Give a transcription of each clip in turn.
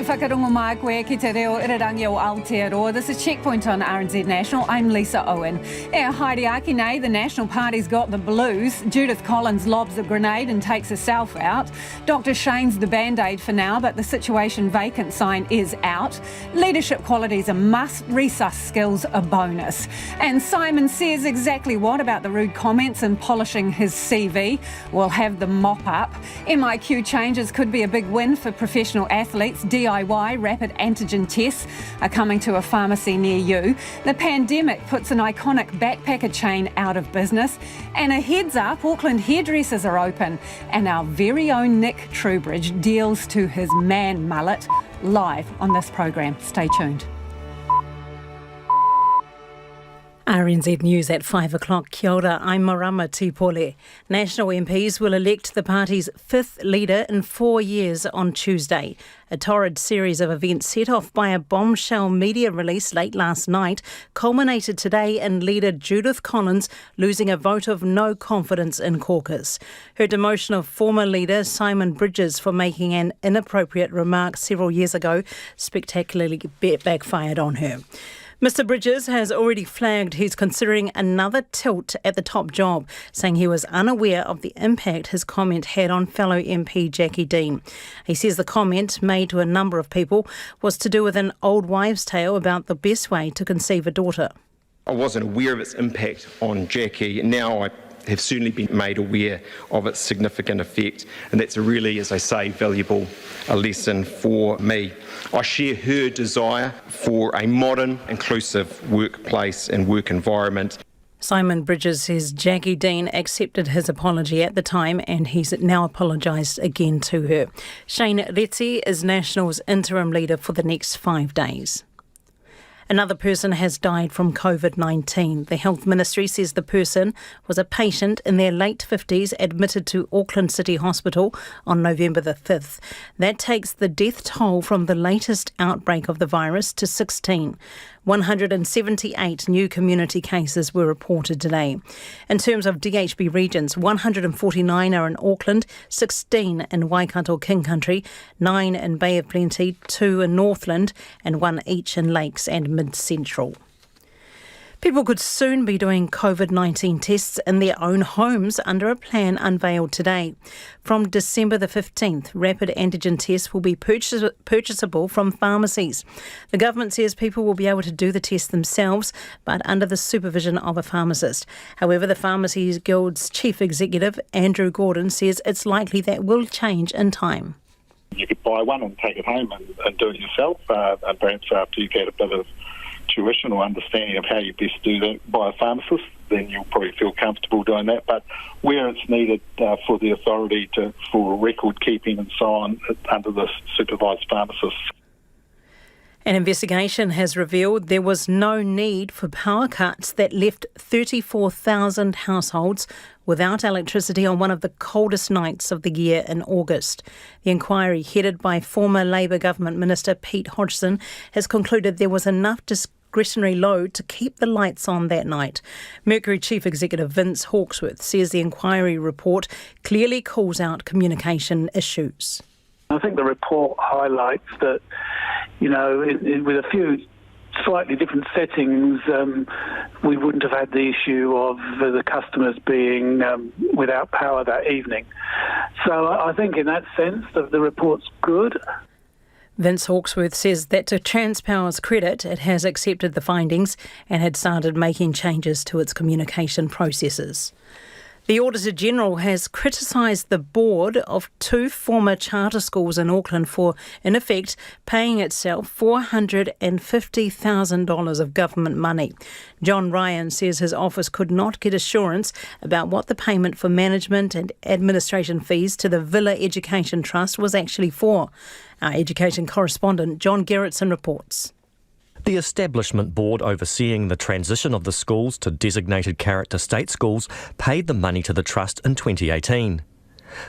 whakarongo mai koe ki te reo irarangi o Aotearoa. This is Checkpoint on RNZ National. I'm Lisa Owen. Haere aki nei, the National Party's got the blues. Judith Collins lobs a grenade and takes herself out. Dr Shane's the band-aid for now, but the situation vacant sign is out. Leadership qualities a must, resus skills a bonus. And Simon says exactly what about the rude comments and polishing his CV. We'll have the mop up. MIQ changes could be a big win for professional athletes. DIY rapid antigen tests are coming to a pharmacy near you. The pandemic puts an iconic backpacker chain out of business. And a heads up, Auckland hairdressers are open. And our very own Nick Trubridge deals to his man mullet live on this program. Stay tuned. RNZ News at 5 o'clock. Kia ora, I'm Marama Tipole. National MPs will elect the party's fifth leader in 4 years on Tuesday. A torrid series of events set off by a bombshell media release late last night culminated today in leader Judith Collins losing a vote of no confidence in caucus. Her demotion of former leader Simon Bridges for making an inappropriate remark several years ago spectacularly backfired on her. Mr Bridges has already flagged he's considering another tilt at the top job, saying he was unaware of the impact his comment had on fellow MP Jackie Dean. He says the comment, made to a number of people, was to do with an old wives' tale about the best way to conceive a daughter. I wasn't aware of its impact on Jackie. Now I have certainly been made aware of its significant effect, and that's a really, as I say, valuable lesson for me. I share her desire for a modern, inclusive workplace and work environment. Simon Bridges says Jackie Dean accepted his apology at the time and he's now apologised again to her. Shane Reti is National's interim leader for the next 5 days. Another person has died from COVID-19. The Health Ministry says the person was a patient in their late 50s admitted to Auckland City Hospital on November the 5th. That takes the death toll from the latest outbreak of the virus to 16. 178 new community cases were reported today. In terms of DHB regions, 149 are in Auckland, 16 in Waikato King Country, 9 in Bay of Plenty, 2 in Northland and 1 each in Lakes and Mid-Central. People could soon be doing COVID-19 tests in their own homes under a plan unveiled today. From December the 15th, rapid antigen tests will be purchasable from pharmacies. The government says people will be able to do the test themselves, but under the supervision of a pharmacist. However, the Pharmacy Guild's chief executive, Andrew Gordon, says it's likely that will change in time. You could buy one and take it home and do it yourself, and perhaps after you get a bit of tuition or understanding of how you best do that by a pharmacist, then you'll probably feel comfortable doing that. But where it's needed for the authority for record keeping and so on, under the supervised pharmacist. An investigation has revealed there was no need for power cuts that left 34,000 households without electricity on one of the coldest nights of the year in August. The inquiry, headed by former Labour Government Minister Pete Hodgson, has concluded there was enough discretionary load to keep the lights on that night. Mercury Chief Executive Vince Hawksworth says the inquiry report clearly calls out communication issues. I think the report highlights that, with a few slightly different settings, we wouldn't have had the issue of the customers being without power that evening. So I think in that sense the report's good. Vince Hawksworth says that to Transpower's credit, it has accepted the findings and had started making changes to its communication processes. The Auditor-General has criticised the board of 2 former charter schools in Auckland for, in effect, paying itself $450,000 of government money. John Ryan says his office could not get assurance about what the payment for management and administration fees to the Villa Education Trust was actually for. Our education correspondent John Gerritsen reports. The establishment board overseeing the transition of the schools to designated character state schools paid the money to the trust in 2018.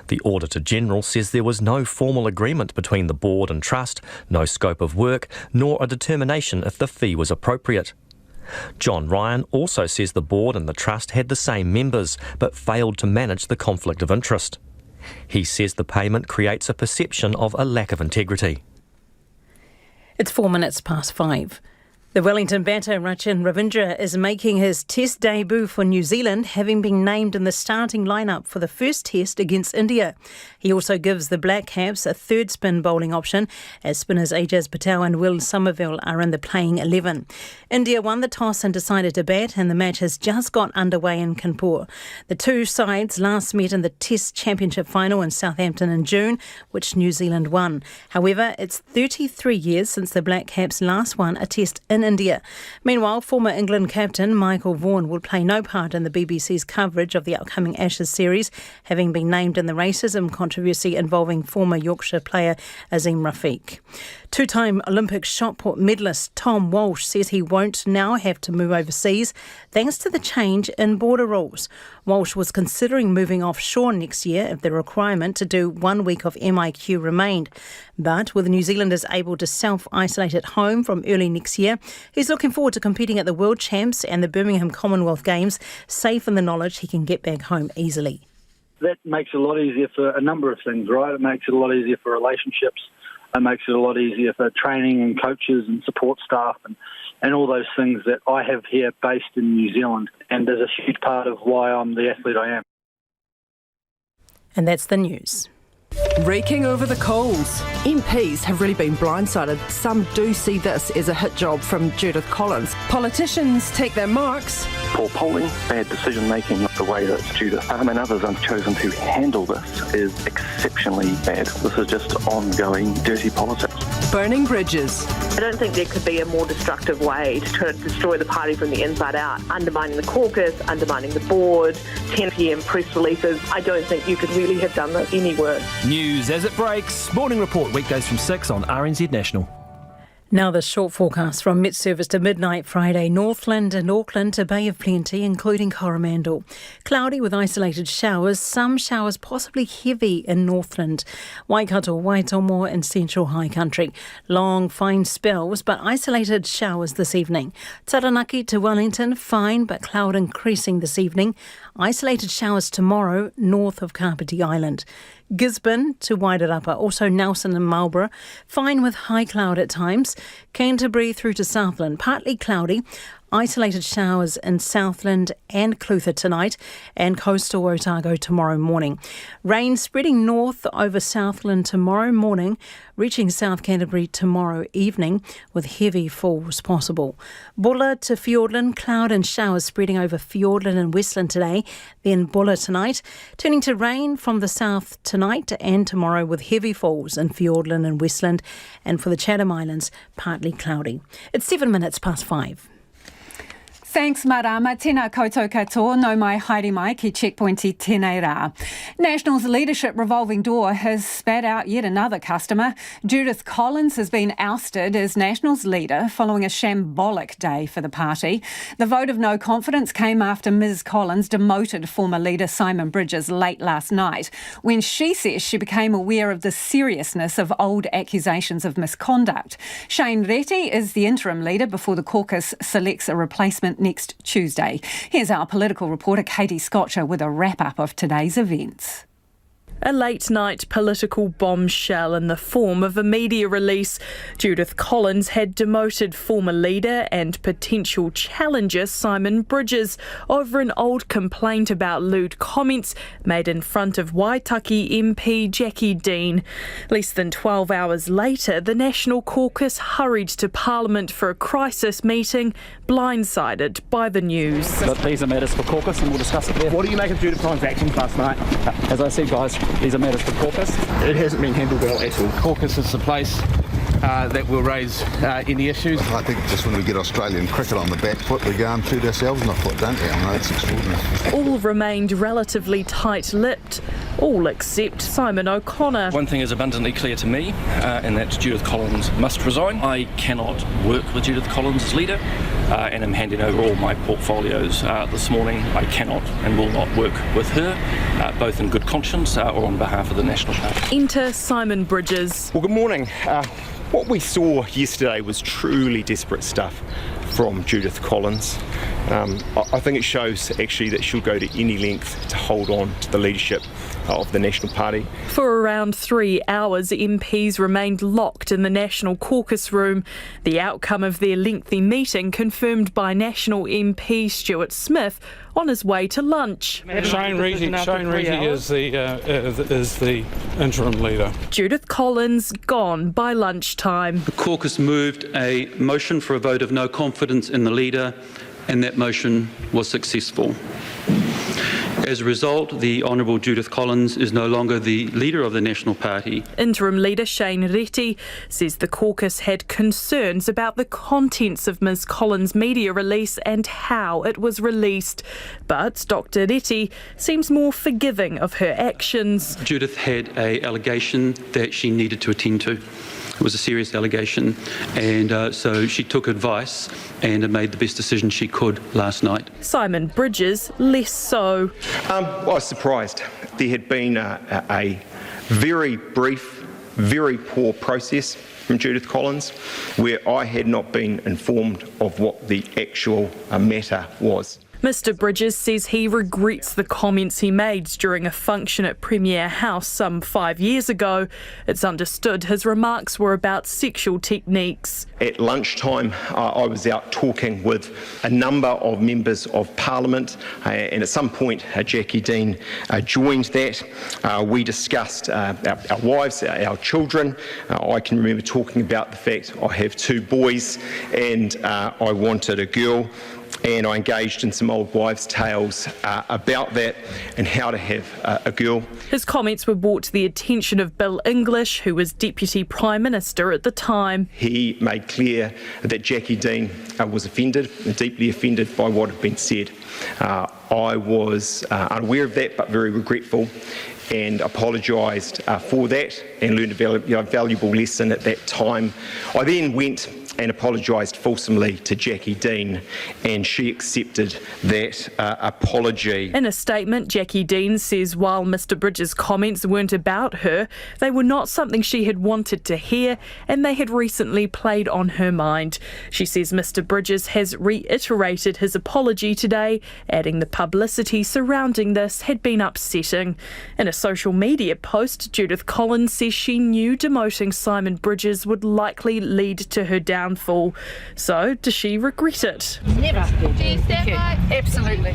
The Auditor-General says there was no formal agreement between the board and trust, no scope of work, nor a determination if the fee was appropriate. John Ryan also says the board and the trust had the same members, but failed to manage the conflict of interest. He says the payment creates a perception of a lack of integrity. It's 4 minutes past 5. The Wellington batter Rachin Ravindra is making his Test debut for New Zealand, having been named in the starting lineup for the first Test against India. He also gives the Black Caps a third spin bowling option, as spinners Ajaz Patel and Will Somerville are in the playing 11. India won the toss and decided to bat, and the match has just got underway in Kanpur. The two sides last met in the Test Championship final in Southampton in June, which New Zealand won. However, it's 33 years since the Black Caps last won a Test in India. Meanwhile, former England captain Michael Vaughan will play no part in the BBC's coverage of the upcoming Ashes series, having been named in the racism controversy involving former Yorkshire player Azim Rafiq. Two-time Olympic shot put medalist Tom Walsh says he won't now have to move overseas thanks to the change in border rules. Walsh was considering moving offshore next year if the requirement to do 1 week of MIQ remained. But with New Zealanders able to self-isolate at home from early next year, he's looking forward to competing at the World Champs and the Birmingham Commonwealth Games, safe in the knowledge he can get back home easily. That makes it a lot easier for a number of things, right? It makes it a lot easier for relationships. It makes it a lot easier for training and coaches and support staff and all those things that I have here based in New Zealand. And there's a huge part of why I'm the athlete I am. And that's the news. Raking over the coals. MPs have really been blindsided. Some do see this as a hit job from Judith Collins. Politicians take their marks. Poor polling, bad decision making, the way that Judith and others have chosen to handle this is exceptionally bad. This is just ongoing dirty politics. Burning bridges. I don't think there could be a more destructive way to try to destroy the party from the inside out. Undermining the caucus, undermining the board, 10 p.m. press releases. I don't think you could really have done this any worse. News as it breaks. Morning Report weekdays from 6 on RNZ National. Now the short forecast from Met Service to midnight Friday. Northland and Auckland to Bay of Plenty, including Coromandel. Cloudy with isolated showers, some showers possibly heavy in Northland. Waikato, Waitomo and central high country. Long, fine spells, but isolated showers this evening. Taranaki to Wellington, fine but cloud increasing this evening. Isolated showers tomorrow north of Kapiti Island. Gisborne to Wairarapa, also Nelson and Marlborough, fine with high cloud at times. Canterbury through to Southland, partly cloudy. Isolated showers in Southland and Clutha tonight and coastal Otago tomorrow morning. Rain spreading north over Southland tomorrow morning, reaching South Canterbury tomorrow evening with heavy falls possible. Bulla to Fiordland, cloud and showers spreading over Fiordland and Westland today, then Bulla tonight, turning to rain from the south tonight and tomorrow with heavy falls in Fiordland and Westland, and for the Chatham Islands, partly cloudy. It's 7 minutes past 5. Thanks, Marama. Tēnā koutou katoa, no mai haere mai ki checkpointi tēnei rā. National's leadership revolving door has spat out yet another customer. Judith Collins has been ousted as National's leader following a shambolic day for the party. The vote of no confidence came after Ms Collins demoted former leader Simon Bridges late last night, when she says she became aware of the seriousness of old accusations of misconduct. Shane Reti is the interim leader before the caucus selects a replacement next Tuesday. Here's our political reporter Katie Scotcher with a wrap-up of today's events. A late-night political bombshell in the form of a media release. Judith Collins had demoted former leader and potential challenger Simon Bridges over an old complaint about lewd comments made in front of Waitaki MP Jackie Dean. Less than 12 hours later, the National Caucus hurried to Parliament for a crisis meeting, blindsided by the news. But these are matters for caucus and we'll discuss it there. What do you make of Judith Collins' actions last night? As I said, guys, these are matters for caucus. It hasn't been handled well at all. Caucus is the place that will raise any issues. I think just when we get Australian cricket on the back foot, we go and shoot ourselves in the foot, don't we? I know it's extraordinary. All remained relatively tight-lipped, all except Simon O'Connor. One thing is abundantly clear to me, and that's Judith Collins must resign. I cannot work with Judith Collins as leader, and I'm handing over all my portfolios this morning. I cannot and will not work with her, both in good conscience or on behalf of the National Party. Enter Simon Bridges. Well, good morning. What we saw yesterday was truly desperate stuff from Judith Collins. I think it shows actually that she'll go to any length to hold on to the leadership of the National Party. For around 3 hours, MPs remained locked in the National Caucus room. The outcome of their lengthy meeting confirmed by National MP Stuart Smith on his way to lunch. Shane Reti is the interim leader. Judith Collins gone by lunchtime. The caucus moved a motion for a vote of no confidence in the leader, and that motion was successful. As a result, the Honourable Judith Collins is no longer the leader of the National Party. Interim leader Shane Reti says the caucus had concerns about the contents of Ms Collins' media release and how it was released. But Dr Reti seems more forgiving of her actions. Judith had an allegation that she needed to attend to. It was a serious allegation, and so she took advice and made the best decision she could last night. Simon Bridges, less so. I was surprised. There had been a very brief, very poor process from Judith Collins where I had not been informed of what the actual matter was. Mr Bridges says he regrets the comments he made during a function at Premier House some 5 years ago. It's understood his remarks were about sexual techniques. At lunchtime, I was out talking with a number of members of Parliament, and at some point, Jackie Dean joined that. We discussed our wives, our children. I can remember talking about the fact I have 2 boys and I wanted a girl. And I engaged in some old wives' tales about that and how to have a girl. His comments were brought to the attention of Bill English, who was Deputy Prime Minister at the time. He made clear that Jackie Dean was offended, deeply offended by what had been said. I was unaware of that, but very regretful, and apologised for that and learned a valuable lesson at that time. I then went and apologised fulsomely to Jackie Dean, and she accepted that apology. In a statement, Jackie Dean says while Mr Bridges' comments weren't about her, they were not something she had wanted to hear, and they had recently played on her mind. She says Mr Bridges has reiterated his apology today, adding the publicity surrounding this had been upsetting. In a social media post, Judith Collins says she knew demoting Simon Bridges would likely lead to her downfall. So, does she regret it? Never. Do you stand by? Absolutely.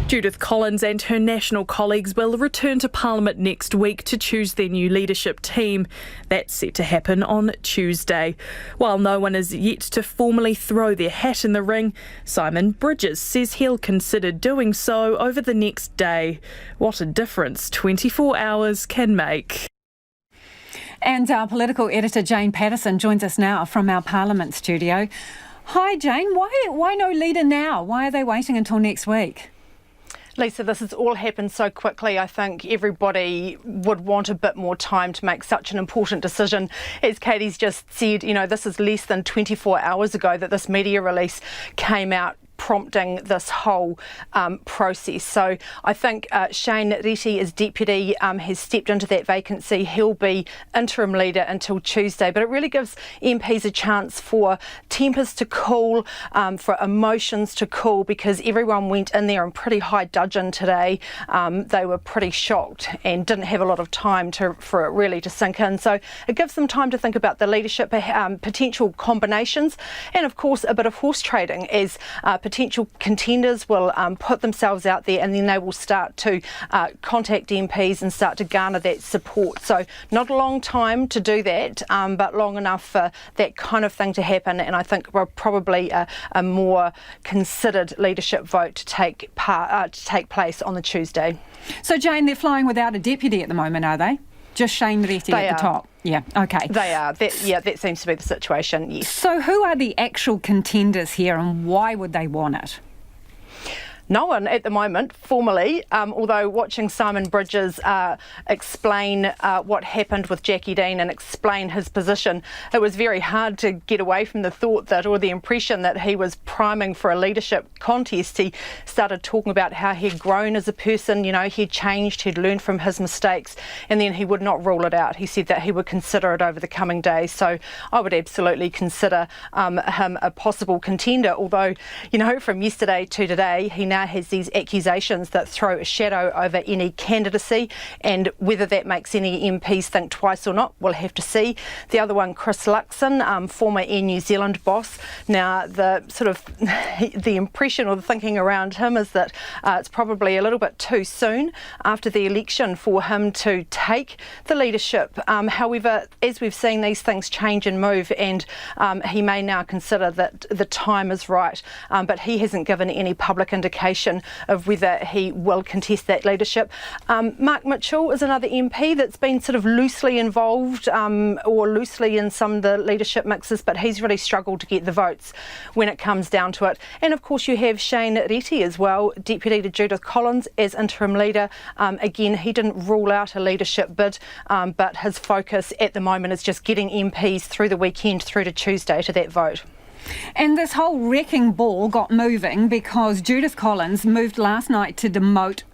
Judith Collins and her national colleagues will return to Parliament next week to choose their new leadership team. That's set to happen on Tuesday. While no one is yet to formally throw their hat in the ring, Simon Bridges says he'll consider doing so over the next day. What a difference 24 hours can make. And our political editor Jane Patterson joins us now from our Parliament studio. Hi Jane, why no leader now? Why are they waiting until next week? Lisa, this has all happened so quickly. I think everybody would want a bit more time to make such an important decision. As Katie's just said, this is less than 24 hours ago that this media release came out, prompting this whole process. So I think Shane Reti as deputy has stepped into that vacancy. He'll be interim leader until Tuesday, but it really gives MPs a chance for tempers to cool, for emotions to cool, because everyone went in there in pretty high dudgeon today. They were pretty shocked and didn't have a lot of time for it really to sink in. So it gives them time to think about the leadership potential combinations, and of course a bit of horse trading as potential contenders will put themselves out there, and then they will start to contact MPs and start to garner that support. So not a long time to do that, but long enough for that kind of thing to happen, and I think we're probably a more considered leadership vote to take place on the Tuesday. So Jane, they're flying without a deputy at the moment, are they? Just Shane Reti at the top? Yeah, okay. They are. That seems to be the situation, yes. So who are the actual contenders here, and why would they want it? No one at the moment, formally, although watching Simon Bridges explain what happened with Jackie Dean and explain his position. It was very hard to get away from the thought that, or the impression that he was priming for a leadership contest. He started talking about how he'd grown as a person, he'd changed, he'd learned from his mistakes, and then he would not rule it out. He said that he would consider it over the coming days. So I would absolutely consider him a possible contender, although, from yesterday to today, he now has these accusations that throw a shadow over any candidacy, and whether that makes any MPs think twice or not, we'll have to see. The other one, Chris Luxon, former Air New Zealand boss. Now, the impression or the thinking around him is that it's probably a little bit too soon after the election for him to take the leadership. However, as we've seen, these things change and move, and he may now consider that the time is right, but he hasn't given any public indication of whether he will contest that leadership. Mark Mitchell is another MP that's been sort of loosely involved or loosely in some of the leadership mixes, but he's really struggled to get the votes when it comes down to it. And of course you have Shane Reti as well, deputy to Judith Collins as interim leader. Again, he didn't rule out a leadership bid, but his focus at the moment is just getting MPs through the weekend through to Tuesday to that vote. And this whole wrecking ball got moving because Judith Collins moved last night to demote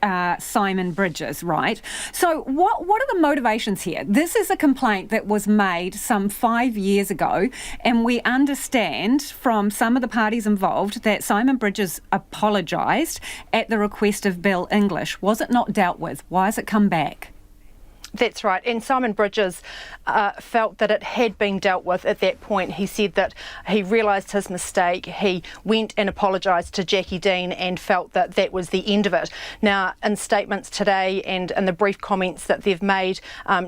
Simon Bridges, right? So what are the motivations here? This is a complaint that was made some 5 years ago, and we understand from some of the parties involved that Simon Bridges apologised at the request of Bill English. Was it not dealt with? Why has it come back? That's right. And Simon Bridges felt that it had been dealt with at that point. He said that he realised his mistake. He went and apologised to Jackie Dean and felt that that was the end of it. Now, in statements today and in the brief comments that they've made,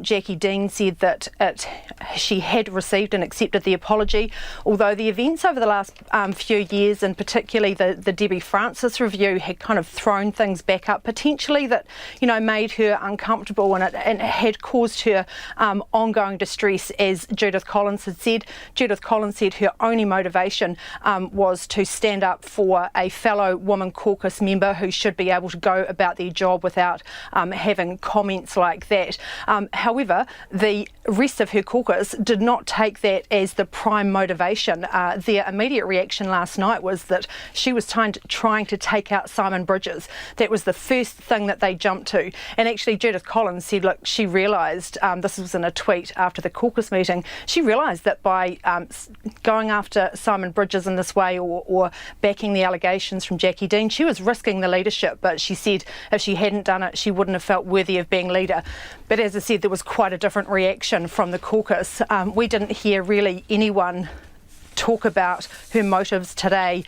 Jackie Dean said that she had received and accepted the apology, although the events over the last few years, and particularly the Debbie Francis review, had kind of thrown things back up, potentially that, made her uncomfortable, and it had caused her ongoing distress, as Judith Collins had said. Judith Collins said her only motivation was to stand up for a fellow Women Caucus member who should be able to go about their job without having comments like that. However, the rest of her caucus did not take that as the prime motivation. Their immediate reaction last night was that she was trying to take out Simon Bridges. That was the first thing that they jumped to. And actually Judith Collins said, look, she realised, this was in a tweet after the caucus meeting, she realised that by going after Simon Bridges in this way or backing the allegations from Jackie Dean, she was risking the leadership. But she said if she hadn't done it, she wouldn't have felt worthy of being leader. But as I said, there was quite a different reaction from the caucus. We didn't hear really anyone talk about her motives today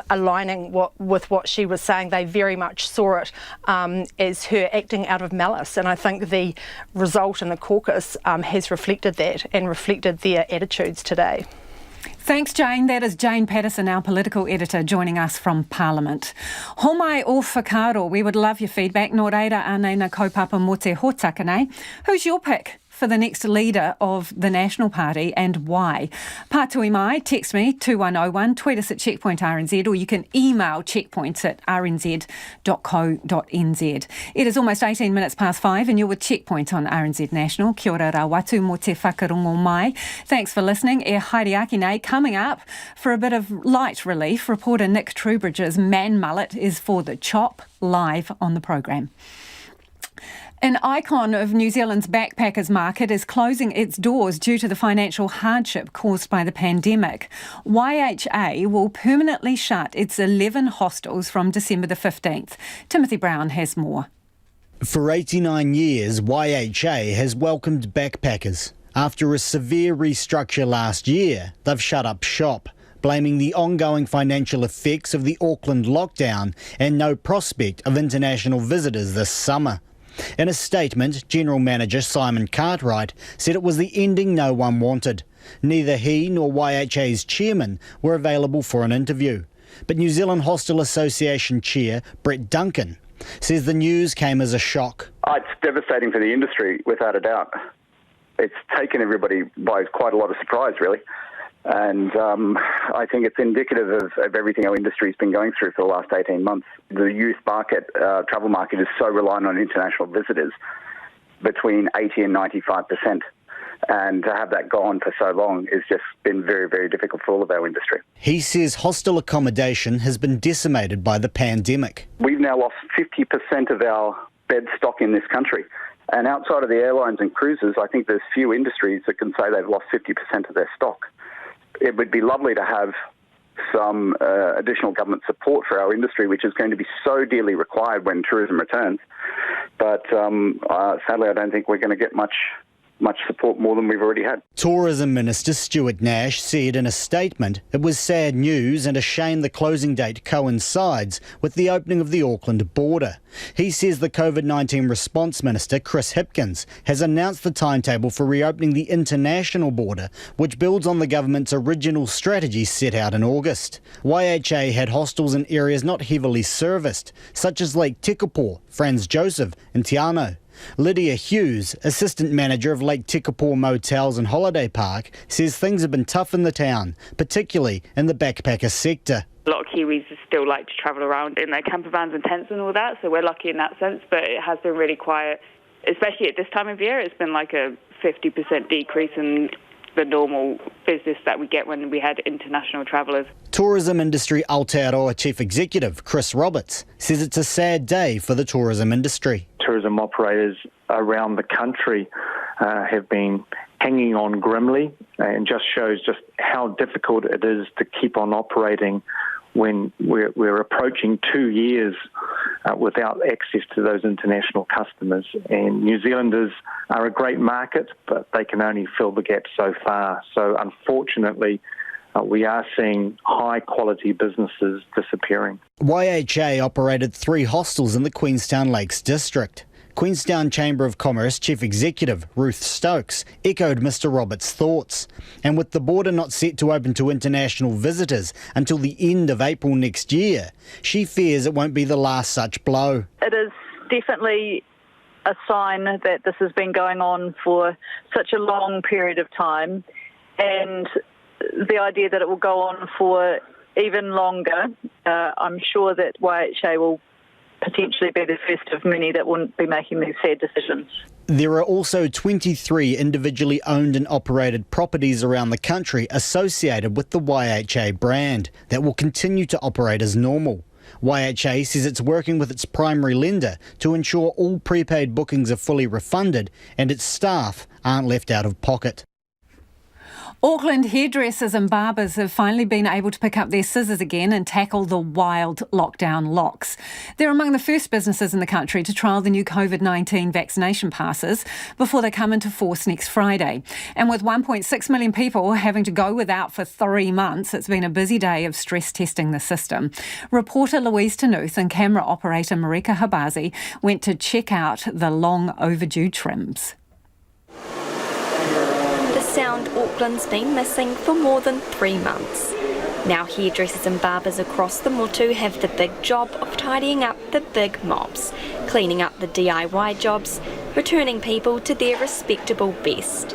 aligning with what she was saying. They very much saw it as her acting out of malice, and I think the result in the caucus has reflected that and reflected their attitudes today. Thanks, Jane. That is Jane Patterson, our political editor, joining us from Parliament. Homai o whakaaro, we would love your feedback. Nō reira anei na kaupapa mo te hōtaka nei. Who's your pick for the next leader of the National Party and why? Pātui mai, text me 2101, tweet us at Checkpoint RNZ, or you can email checkpoints@rnz.co.nz. It is almost 18 minutes past 5 and you're with Checkpoint on RNZ National. Kia ora rā watu mo te whakarongo mai. Thanks for listening. E haere aki nei. Coming up, for a bit of light relief, reporter Nick Trubridge's man mullet is for the chop, live on the programme. An icon of New Zealand's backpackers market is closing its doors due to the financial hardship caused by the pandemic. YHA will permanently shut its 11 hostels from December the 15th. Timothy Brown has more. For 89 years, YHA has welcomed backpackers. After a severe restructure last year, they've shut up shop, blaming the ongoing financial effects of the Auckland lockdown and no prospect of international visitors this summer. In a statement, General Manager Simon Cartwright said it was the ending no one wanted. Neither he nor YHA's chairman were available for an interview. But New Zealand Hostel Association Chair Brett Duncan says the news came as a shock. It's devastating for the industry, without a doubt. It's taken everybody by quite a lot of surprise, really. And I think it's indicative of everything our industry's been going through for the last 18 months. The youth market, travel market, is so reliant on international visitors, between 80 and 95%. And to have that gone for so long has just been very, very difficult for all of our industry. He says hostel accommodation has been decimated by the pandemic. We've now lost 50% of our bed stock in this country. And outside of the airlines and cruises, I think there's few industries that can say they've lost 50% of their stock. It would be lovely to have some additional government support for our industry, which is going to be so dearly required when tourism returns. But sadly, I don't think we're going to get much support more than we've already had. Tourism Minister Stuart Nash said in a statement it was sad news and a shame the closing date coincides with the opening of the Auckland border. He says the COVID-19 response minister, Chris Hipkins, has announced the timetable for reopening the international border, which builds on the government's original strategy set out in August. YHA had hostels in areas not heavily serviced, such as Lake Tekapo, Franz Joseph and Te Anau. Lydia Hughes, assistant manager of Lake Tekapo Motels and Holiday Park, says things have been tough in the town, particularly in the backpacker sector. A lot of Kiwis still like to travel around in their camper vans and tents and all that, so we're lucky in that sense, but it has been really quiet, especially at this time of year. It's been like a 50% decrease in the normal business that we get when we had international travellers. Tourism Industry Aotearoa Chief Executive Chris Roberts says it's a sad day for the tourism industry. Tourism operators around the country have been hanging on grimly, and just shows just how difficult it is to keep on operating when we're approaching 2 years without access to those international customers. And New Zealanders are a great market, but they can only fill the gap so far. So unfortunately, we are seeing high-quality businesses disappearing. YHA operated 3 hostels in the Queenstown Lakes district. Queenstown Chamber of Commerce Chief Executive Ruth Stokes echoed Mr Roberts' thoughts. And with the border not set to open to international visitors until the end of April next year, she fears it won't be the last such blow. It is definitely a sign that this has been going on for such a long period of time, and the idea that it will go on for even longer, I'm sure that YHA will potentially be the first of many that wouldn't be making these sad decisions. There are also 23 individually owned and operated properties around the country associated with the YHA brand that will continue to operate as normal. YHA says it's working with its primary lender to ensure all prepaid bookings are fully refunded and its staff aren't left out of pocket. Auckland hairdressers and barbers have finally been able to pick up their scissors again and tackle the wild lockdown locks. They're among the first businesses in the country to trial the new COVID-19 vaccination passes before they come into force next Friday. And with 1.6 million people having to go without for 3 months, it's been a busy day of stress testing the system. Reporter Louise Tanuth and camera operator Marika Habazi went to check out the long overdue trims. Sound Auckland's been missing for more than 3 months. Now hairdressers and barbers across the motu have the big job of tidying up the big mops, cleaning up the DIY jobs, returning people to their respectable best.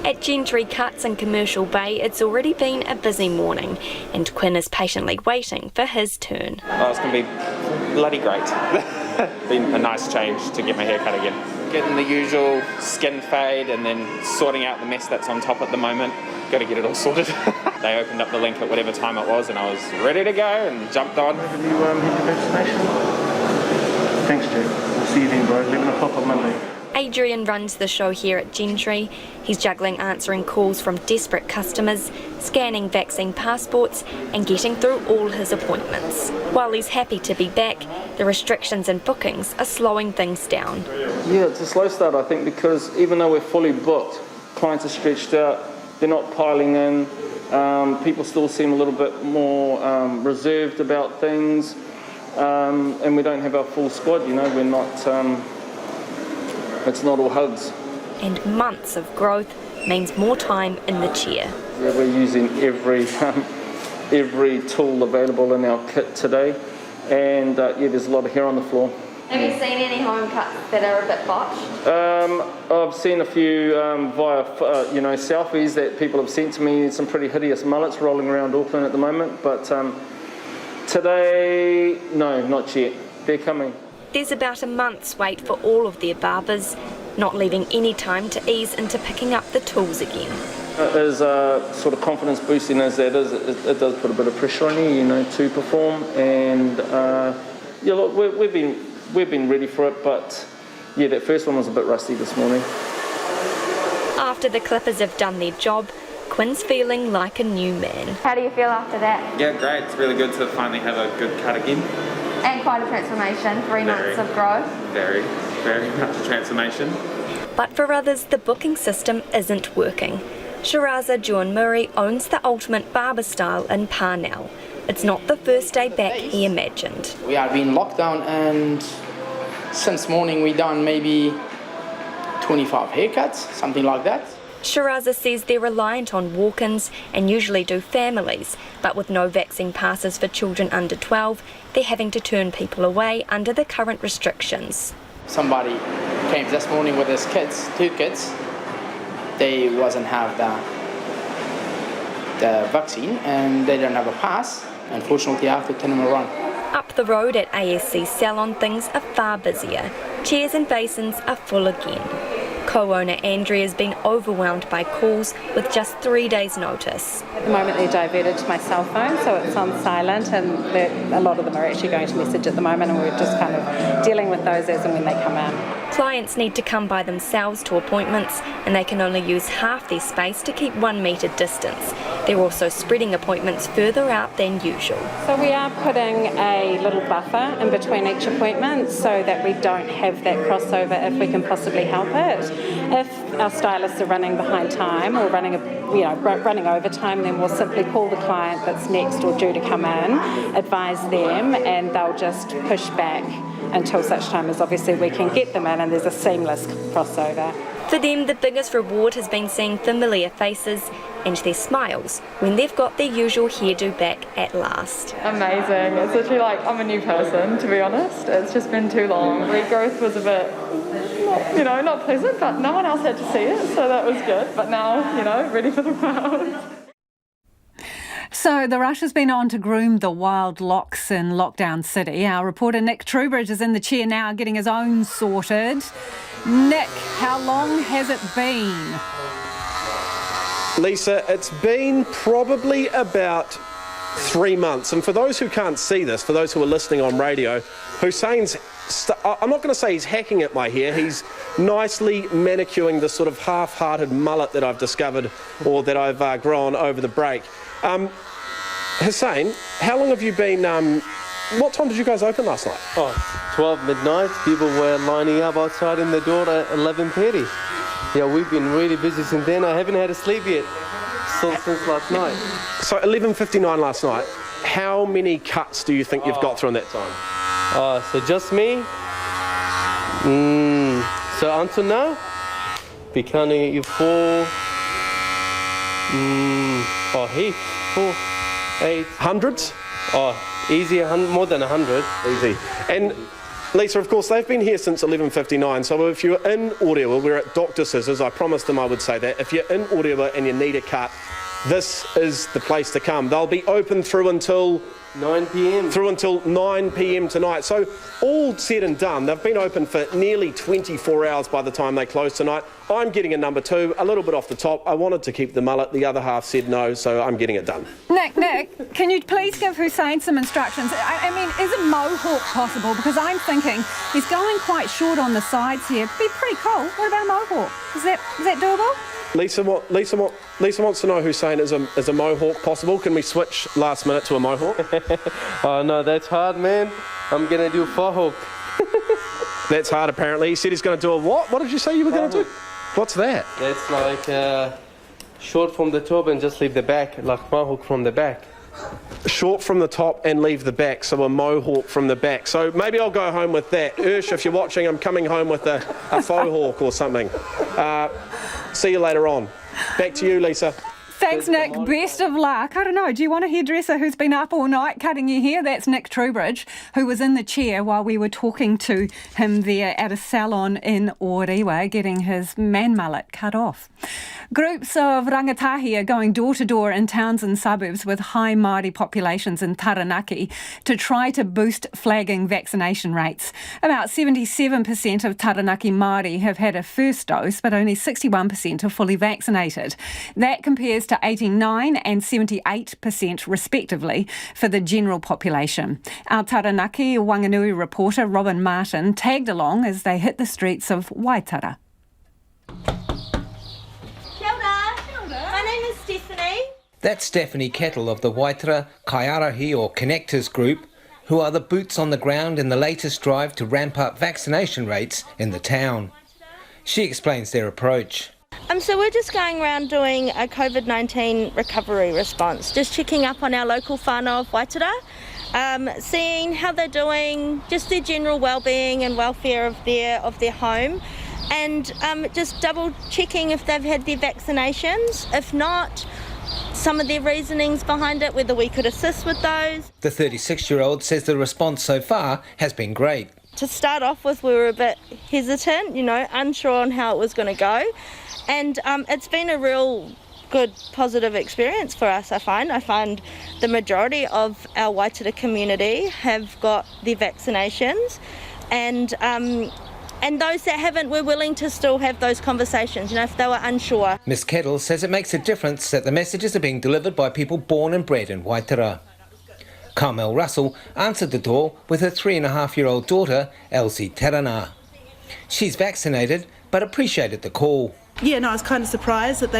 At Gentry Cuts in Commercial Bay, it's already been a busy morning, and Quinn is patiently waiting for his turn. Oh, it's going to be bloody great. Been a nice change to get my hair cut again. Getting the usual skin fade and then sorting out the mess that's on top at the moment. Got to get it all sorted. They opened up the link at whatever time it was and I was ready to go and jumped on. Have you hit your vaccination? Thanks, Jake. We'll see you then, bro. 11 o'clock on Monday. Adrian runs the show here at Gentry. He's juggling answering calls from desperate customers, scanning vaccine passports and getting through all his appointments. While he's happy to be back, the restrictions and bookings are slowing things down. Yeah, it's a slow start, I think, because even though we're fully booked, clients are stretched out, they're not piling in, people still seem a little bit more reserved about things, and we don't have our full squad, you know, we're not... It's not all hugs. And months of growth means more time in the chair. Yeah, we're using every tool available in our kit today, and there's a lot of hair on the floor. Have you seen any home cuts that are a bit botched? I've seen a few via selfies that people have sent to me. Some pretty hideous mullets rolling around Auckland at the moment, but today, no, not yet. They're coming. there's about a month's wait for all of their barbers, not leaving any time to ease into picking up the tools again. As sort of confidence boosting as that is, it does put a bit of pressure on you, to perform. And look, we've been ready for it, but that first one was a bit rusty this morning. After the clippers have done their job, Quinn's feeling like a new man. How do you feel after that? Yeah, great. It's really good to finally have a good cut again. And quite a transformation, 3 months of growth. Very, very much a transformation. But for others, the booking system isn't working. Shiraza John Murray owns the ultimate barber style in Parnell. It's not the first day back he imagined. We are in lockdown, and since morning we done maybe 25 haircuts, something like that. Shiraza says they're reliant on walk-ins and usually do families, but with no vaccine passes for children under 12, they're having to turn people away under the current restrictions. Somebody came this morning with his kids, 2 kids. They wasn't have the vaccine and they don't have a pass. Unfortunately, I have to turn them around. Up the road at ASC Salon, things are far busier. Chairs and basins are full again. Co-owner Andrea's been overwhelmed by calls with just 3 days' notice. At the moment they're diverted to my cell phone, so it's on silent, and a lot of them are actually going to message at the moment, and we're just kind of dealing with those as and when they come in. Clients need to come by themselves to appointments, and they can only use half their space to keep 1 metre distance. They're also spreading appointments further out than usual. So we are putting a little buffer in between each appointment so that we don't have that crossover if we can possibly help it. If our stylists are running behind time or running overtime, then we'll simply call the client that's next or due to come in, advise them, and they'll just push back until such time as obviously we can get them in and there's a seamless crossover. For them, the biggest reward has been seeing familiar faces and their smiles when they've got their usual hairdo back at last. Amazing. It's literally like I'm a new person, to be honest. It's just been too long. Regrowth was a bit, not pleasant, but no one else had to see it, so that was good. But now, ready for the world. So the rush has been on to groom the wild locks in Lockdown City. Our reporter Nick Trowbridge is in the chair now getting his own sorted. Nick, how long has it been? Lisa, it's been probably about 3 months. And for those who can't see this, for those who are listening on radio, Hussein's, I'm not going to say he's hacking at my hair, he's nicely manicuring the sort of half-hearted mullet that I've discovered or that I've grown over the break. Hussein, how long have you been, what time did you guys open last night? 12 midnight. People were lining up outside in the door at 11:30. Yeah, we've been really busy since then. I haven't had a sleep yet, since last night. So 11:59 last night. How many cuts do you think you've got through in that time? So just me. So until now, be counting you 4. Heaps. 4, 8. Hundreds? Easy, more than 100. Easy. And Lisa, of course, they've been here since 11:59, so if you're in Orewa, we're at Dr. Scissors, I promised them I would say that. If you're in Orewa and you need a cut, this is the place to come. They'll be open through until 9 p.m. Through until 9 p.m. tonight. So all said and done, they've been open for nearly 24 hours by the time they close tonight. I'm getting a number 2, a little bit off the top. I wanted to keep the mullet. The other half said no, so I'm getting it done. Nick, can you please give Hussein some instructions? I mean, is a mohawk possible? Because I'm thinking he's going quite short on the sides here. It'd be pretty cool. What about a mohawk? Is that doable? Lisa wants to know, Hussein, is a mohawk possible? Can we switch last minute to a mohawk? Oh no, that's hard, man. I'm gonna do a fahawk. That's hard, apparently. He said he's going to do a what? What did you say you were going to do? What's that? That's like short from the top and just leave the back, like mohawk from the back. Short from the top and leave the back, so a mohawk from the back. So maybe I'll go home with that. Ursh, if you're watching, I'm coming home with a faux hawk or something. See you later on. Back to you, Lisa. Thanks, Nick. Best of luck. I don't know, do you want a hairdresser who's been up all night cutting your hair? That's Nick Trowbridge, who was in the chair while we were talking to him there at a salon in Orewa, getting his man mullet cut off. Groups of rangatahi are going door to door in towns and suburbs with high Māori populations in Taranaki to try to boost flagging vaccination rates. About 77% of Taranaki Māori have had a first dose, but only 61% are fully vaccinated. That compares to 89 and 78% respectively for the general population. Our Taranaki Wanganui reporter Robin Martin tagged along as they hit the streets of Waitara. My name is Stephanie. That's Stephanie Kettle of the Waitara Kaiarahi or Connectors Group, who are the boots on the ground in the latest drive to ramp up vaccination rates in the town. She explains their approach. So we're just going around doing a COVID-19 recovery response, just checking up on our local whānau of Waitara, seeing how they're doing, just their general well-being and welfare of their home, and just double checking if they've had their vaccinations. If not, some of their reasonings behind it, whether we could assist with those. The 36-year-old says the response so far has been great. To start off with, we were a bit hesitant, unsure on how it was going to go. And it's been a real good, positive experience for us, I find. I find the majority of our Waitara community have got their vaccinations. And those that haven't, we're willing to still have those conversations, if they were unsure. Ms Kettle says it makes a difference that the messages are being delivered by people born and bred in Waitara. Carmel Russell answered the door with her 3.5-year-old daughter, Elsie Terana. She's vaccinated, but appreciated the call. Yeah, I was kind of surprised that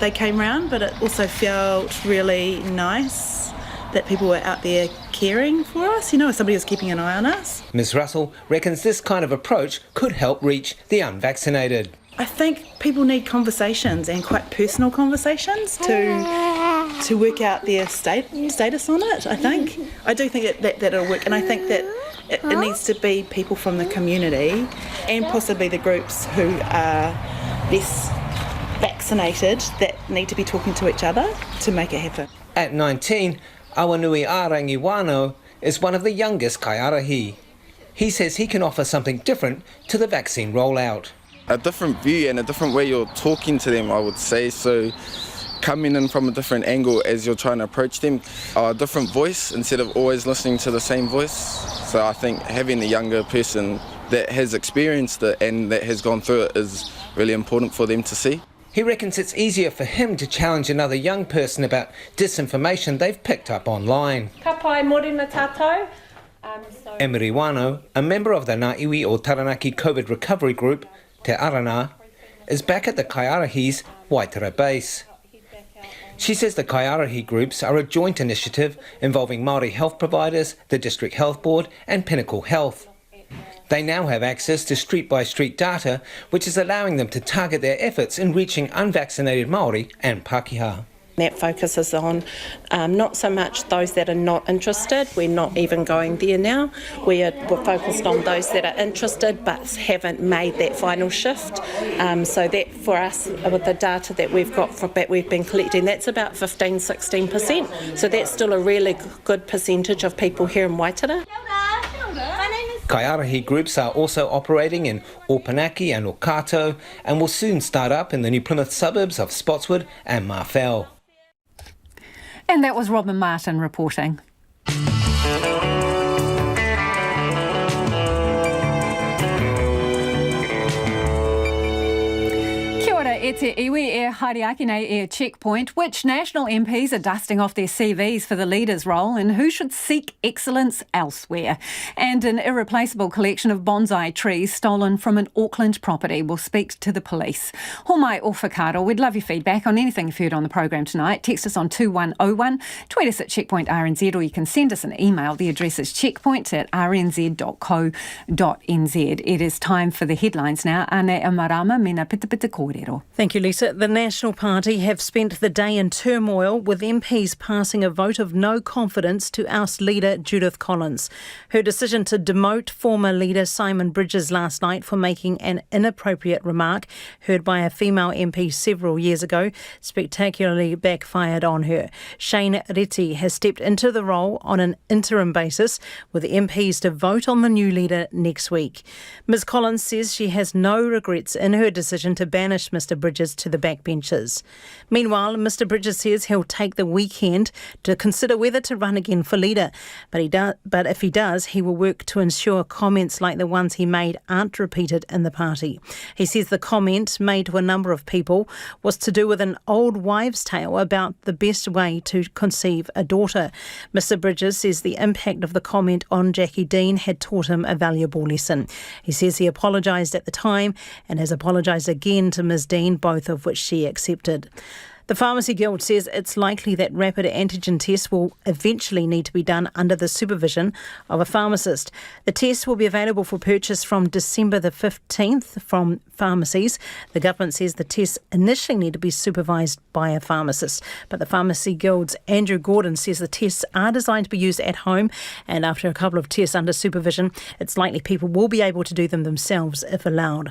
they came round, but it also felt really nice that people were out there caring for us, somebody was keeping an eye on us. Ms Russell reckons this kind of approach could help reach the unvaccinated. I think people need conversations, and quite personal conversations, to work out their status on it, I think. I do think that it'll work, and I think that it needs to be people from the community and possibly the groups who are less vaccinated that need to be talking to each other to make it happen. At 19, Awanui Arangiwano is one of the youngest Kaiarahi. He says he can offer something different to the vaccine rollout. A different view and a different way you're talking to them, I would say. So coming in from a different angle as you're trying to approach them, a different voice instead of always listening to the same voice. So I think having a younger person that has experienced it and that has gone through it is really important for them to see. He reckons it's easier for him to challenge another young person about disinformation they've picked up online. Ka pai morena tātou. Emery Wano, a member of the Ngāiwi or Taranaki COVID Recovery Group, Te Arana, is back at the Kaiarahi's Waitara base. She says the Kaiarahi groups are a joint initiative involving Māori health providers, the District Health Board and Pinnacle Health. They now have access to street-by-street data, which is allowing them to target their efforts in reaching unvaccinated Māori and Pākehā. That focuses on not so much those that are not interested. We're not even going there now. We're focused on those that are interested but haven't made that final shift. So that for us, with the data that we've been collecting, that's about 15-16%. So that's still a really good percentage of people here in Waitara. Kaiarahi groups are also operating in Opanaki and Okato and will soon start up in the New Plymouth suburbs of Spotswood and Marfell. And that was Robin Martin reporting. E te iwi e haere nei e checkpoint. Which national MPs are dusting off their CVs for the leader's role and who should seek excellence elsewhere? And an irreplaceable collection of bonsai trees stolen from an Auckland property will speak to the police. Homai o whakaaro, we'd love your feedback on anything you've heard on the programme tonight. Text us on 2101, tweet us at Checkpoint RNZ, or you can send us an email. The address is checkpoint@rnz.co.nz. It is time for the headlines now. Ane Amarama, mena pita pita kōrero. Thank you, Lisa. The National Party have spent the day in turmoil, with MPs passing a vote of no confidence to oust leader Judith Collins. Her decision to demote former leader Simon Bridges last night for making an inappropriate remark heard by a female MP several years ago spectacularly backfired on her. Shane Reti has stepped into the role on an interim basis, with the MPs to vote on the new leader next week. Ms Collins says she has no regrets in her decision to banish Mr Bridges to the backbenchers. Meanwhile, Mr Bridges says he'll take the weekend to consider whether to run again for leader. But if he does, he will work to ensure comments like the ones he made aren't repeated in the party. He says the comment made to a number of people was to do with an old wives' tale about the best way to conceive a daughter. Mr Bridges says the impact of the comment on Jackie Dean had taught him a valuable lesson. He says he apologised at the time and has apologised again to Ms Dean, both of which she accepted. The Pharmacy Guild says it's likely that rapid antigen tests will eventually need to be done under the supervision of a pharmacist. The tests will be available for purchase from December the 15th from pharmacies. The government says the tests initially need to be supervised by a pharmacist. But the Pharmacy Guild's Andrew Gordon says the tests are designed to be used at home, and after a couple of tests under supervision, it's likely people will be able to do them themselves if allowed.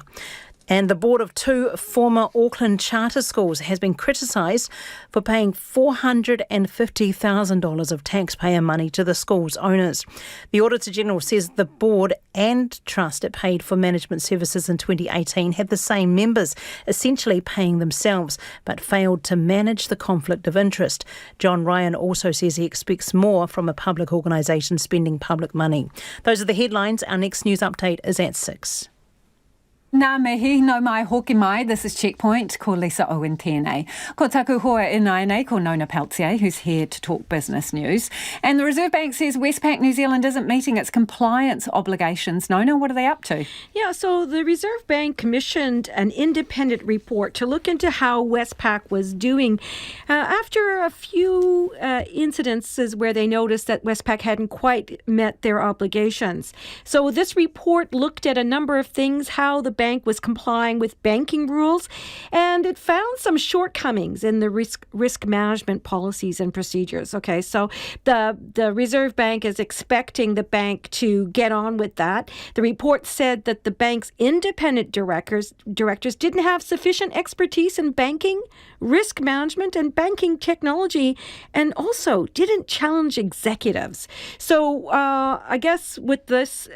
And the board of 2 former Auckland charter schools has been criticised for paying $450,000 of taxpayer money to the school's owners. The Auditor-General says the board and trust it paid for management services in 2018 had the same members, essentially paying themselves, but failed to manage the conflict of interest. John Ryan also says he expects more from a public organisation spending public money. Those are the headlines. Our next news update is at 6. Nā mihi, no mai hoki mai. This is Checkpoint. Ko Lisa Owen tēnei. Ko taku hoa e nei, ko Nona Peltier, who's here to talk business news. And the Reserve Bank says Westpac New Zealand isn't meeting its compliance obligations. Nona, what are they up to? Yeah, so the Reserve Bank commissioned an independent report to look into how Westpac was doing after a few incidences where they noticed that Westpac hadn't quite met their obligations. So this report looked at a number of things, how the bank was complying with banking rules, and it found some shortcomings in the risk management policies and procedures. Okay, so the Reserve Bank is expecting the bank to get on with that. The report said that the bank's independent directors didn't have sufficient expertise in banking, risk management, and banking technology, and also didn't challenge executives. So I guess with this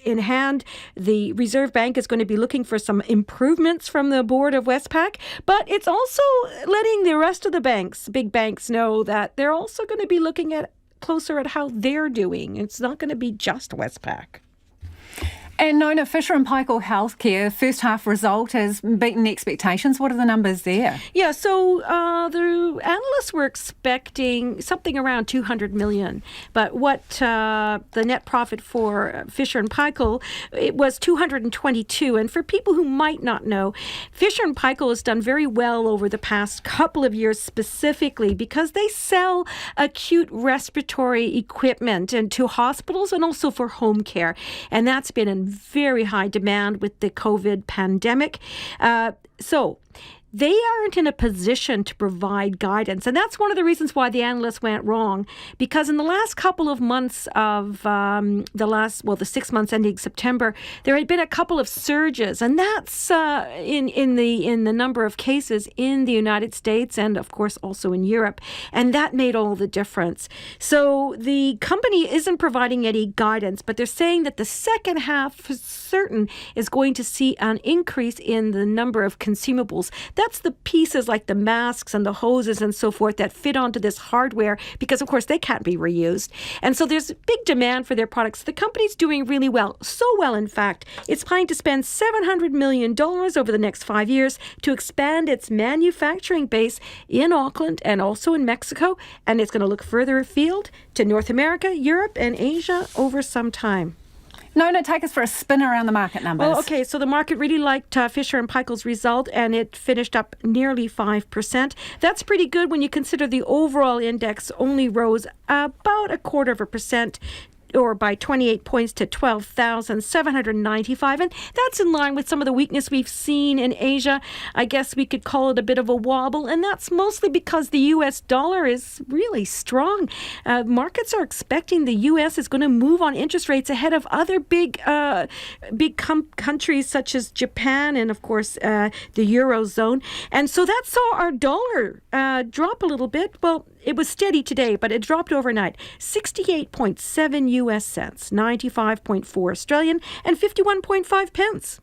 in hand, the Reserve Bank is going to be looking for some improvements from the board of Westpac, but it's also letting the rest of the banks, big banks, know that they're also going to be looking at closer at how they're doing. It's not going to be just Westpac. And Nona, Fisher & Paykel Healthcare, first half result has beaten expectations. What are the numbers there? Yeah, so the analysts were expecting something around 200 million. But what the net profit for Fisher & Paykel, it was 222. And for people who might not know, Fisher & Paykel has done very well over the past couple of years, specifically because they sell acute respiratory equipment into hospitals and also for home care. And that's been in very high demand with the COVID pandemic. So they aren't in a position to provide guidance. And that's one of the reasons why the analysts went wrong, because in the last couple of months of the 6 months ending September, there had been a couple of surges, and that's in the number of cases in the United States and, of course, also in Europe. And that made all the difference. So the company isn't providing any guidance, but they're saying that the second half for certain is going to see an increase in the number of consumables. That's the pieces like the masks and the hoses and so forth that fit onto this hardware because, of course, they can't be reused. And so there's big demand for their products. The company's doing really well. So well, in fact, it's planning to spend $700 million over the next 5 years to expand its manufacturing base in Auckland and also in Mexico. And it's going to look further afield to North America, Europe, and Asia over some time. Nona, take us for a spin around the market numbers. Well, okay, so the market really liked Fisher & Paykel's result, and it finished up nearly 5%. That's pretty good when you consider the overall index only rose about 0.25%. Or by 28 points to 12,795. And that's in line with some of the weakness we've seen in Asia. I guess we could call it a bit of a wobble. And that's mostly because the U.S. dollar is really strong. Markets are expecting the U.S. is going to move on interest rates ahead of other big countries such as Japan and, of course, the Eurozone. And so that saw our dollar drop a little bit. Well, it was steady today, but it dropped overnight. 68.7 US cents, 95.4 Australian, and 51.5 pence.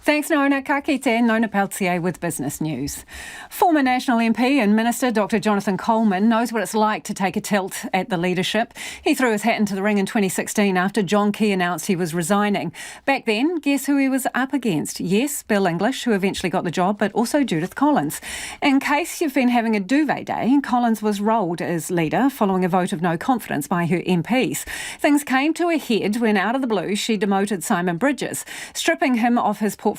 Thanks, Nona. Ka kite, Nona Peltier with Business News. Former National MP and Minister Dr Jonathan Coleman knows what it's like to take a tilt at the leadership. He threw his hat into the ring in 2016 after John Key announced he was resigning. Back then, guess who he was up against? Yes, Bill English, who eventually got the job, but also Judith Collins. In case you've been having a duvet day, Collins was rolled as leader following a vote of no confidence by her MPs. Things came to a head when, out of the blue, she demoted Simon Bridges, stripping him of his portfolios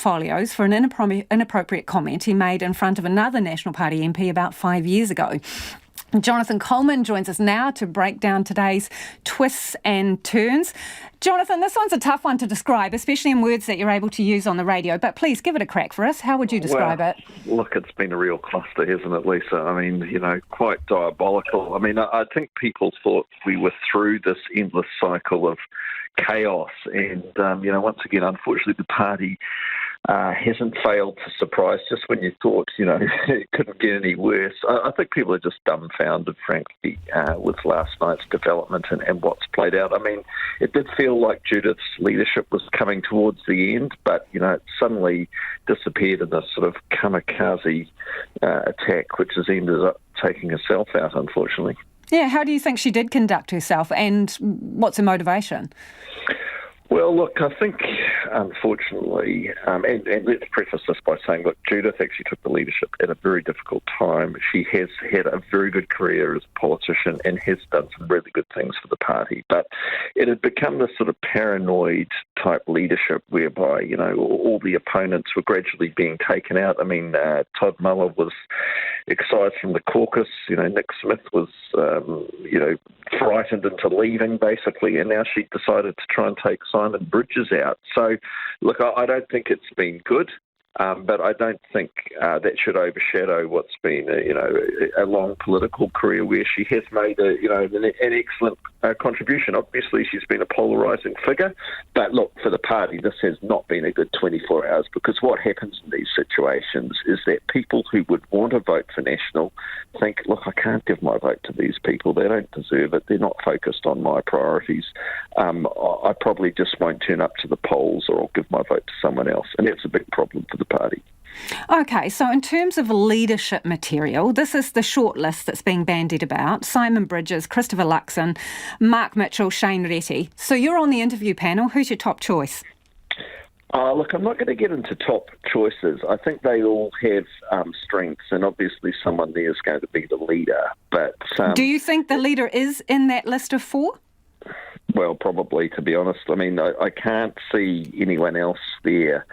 for an inappropriate comment he made in front of another National Party MP about 5 years ago. Jonathan Coleman joins us now to break down today's twists and turns. Jonathan, this one's a tough one to describe, especially in words that you're able to use on the radio, but please give it a crack for us. How would you describe it? Look, it's been a real cluster, hasn't it, Lisa? I mean, quite diabolical. I mean, I think people thought we were through this endless cycle of chaos and, once again, unfortunately, the party hasn't failed to surprise just when you thought, it couldn't get any worse. I think people are just dumbfounded, frankly, with last night's development and what's played out. I mean, it did feel like Judith's leadership was coming towards the end, but, it suddenly disappeared in this sort of kamikaze attack, which has ended up taking herself out, unfortunately. Yeah, how do you think she did conduct herself and what's her motivation? Well, look, I think, unfortunately, and let's preface this by saying, look, Judith actually took the leadership at a very difficult time. She has had a very good career as a politician and has done some really good things for the party. But it had become this sort of paranoid type leadership whereby, all the opponents were gradually being taken out. I mean, Todd Muller was excised from the caucus. Nick Smith was, frightened into leaving, basically, and now she decided to try and take Simon Bridges out. So, look, I don't think it's been good, but I don't think that should overshadow what's been, a long political career where she has made, an excellent contribution. Obviously, she's been a polarising figure, but look, for the party, this has not been a good 24 hours because what happens in these situations is that people who would want to vote for National think, look, I can't give my vote to these people. They don't deserve it. They're not focused on my priorities. I probably just won't turn up to the polls or I'll give my vote to someone else. And that's a big problem for the party. OK, so in terms of leadership material, this is the short list that's being bandied about. Simon Bridges, Christopher Luxon, Mark Mitchell, Shane Reti. So you're on the interview panel. Who's your top choice? Look, I'm not going to get into top choices. I think they all have strengths, and obviously someone there is going to be the leader. But do you think the leader is in that list of four? Well, probably, to be honest. I mean, I can't see anyone else there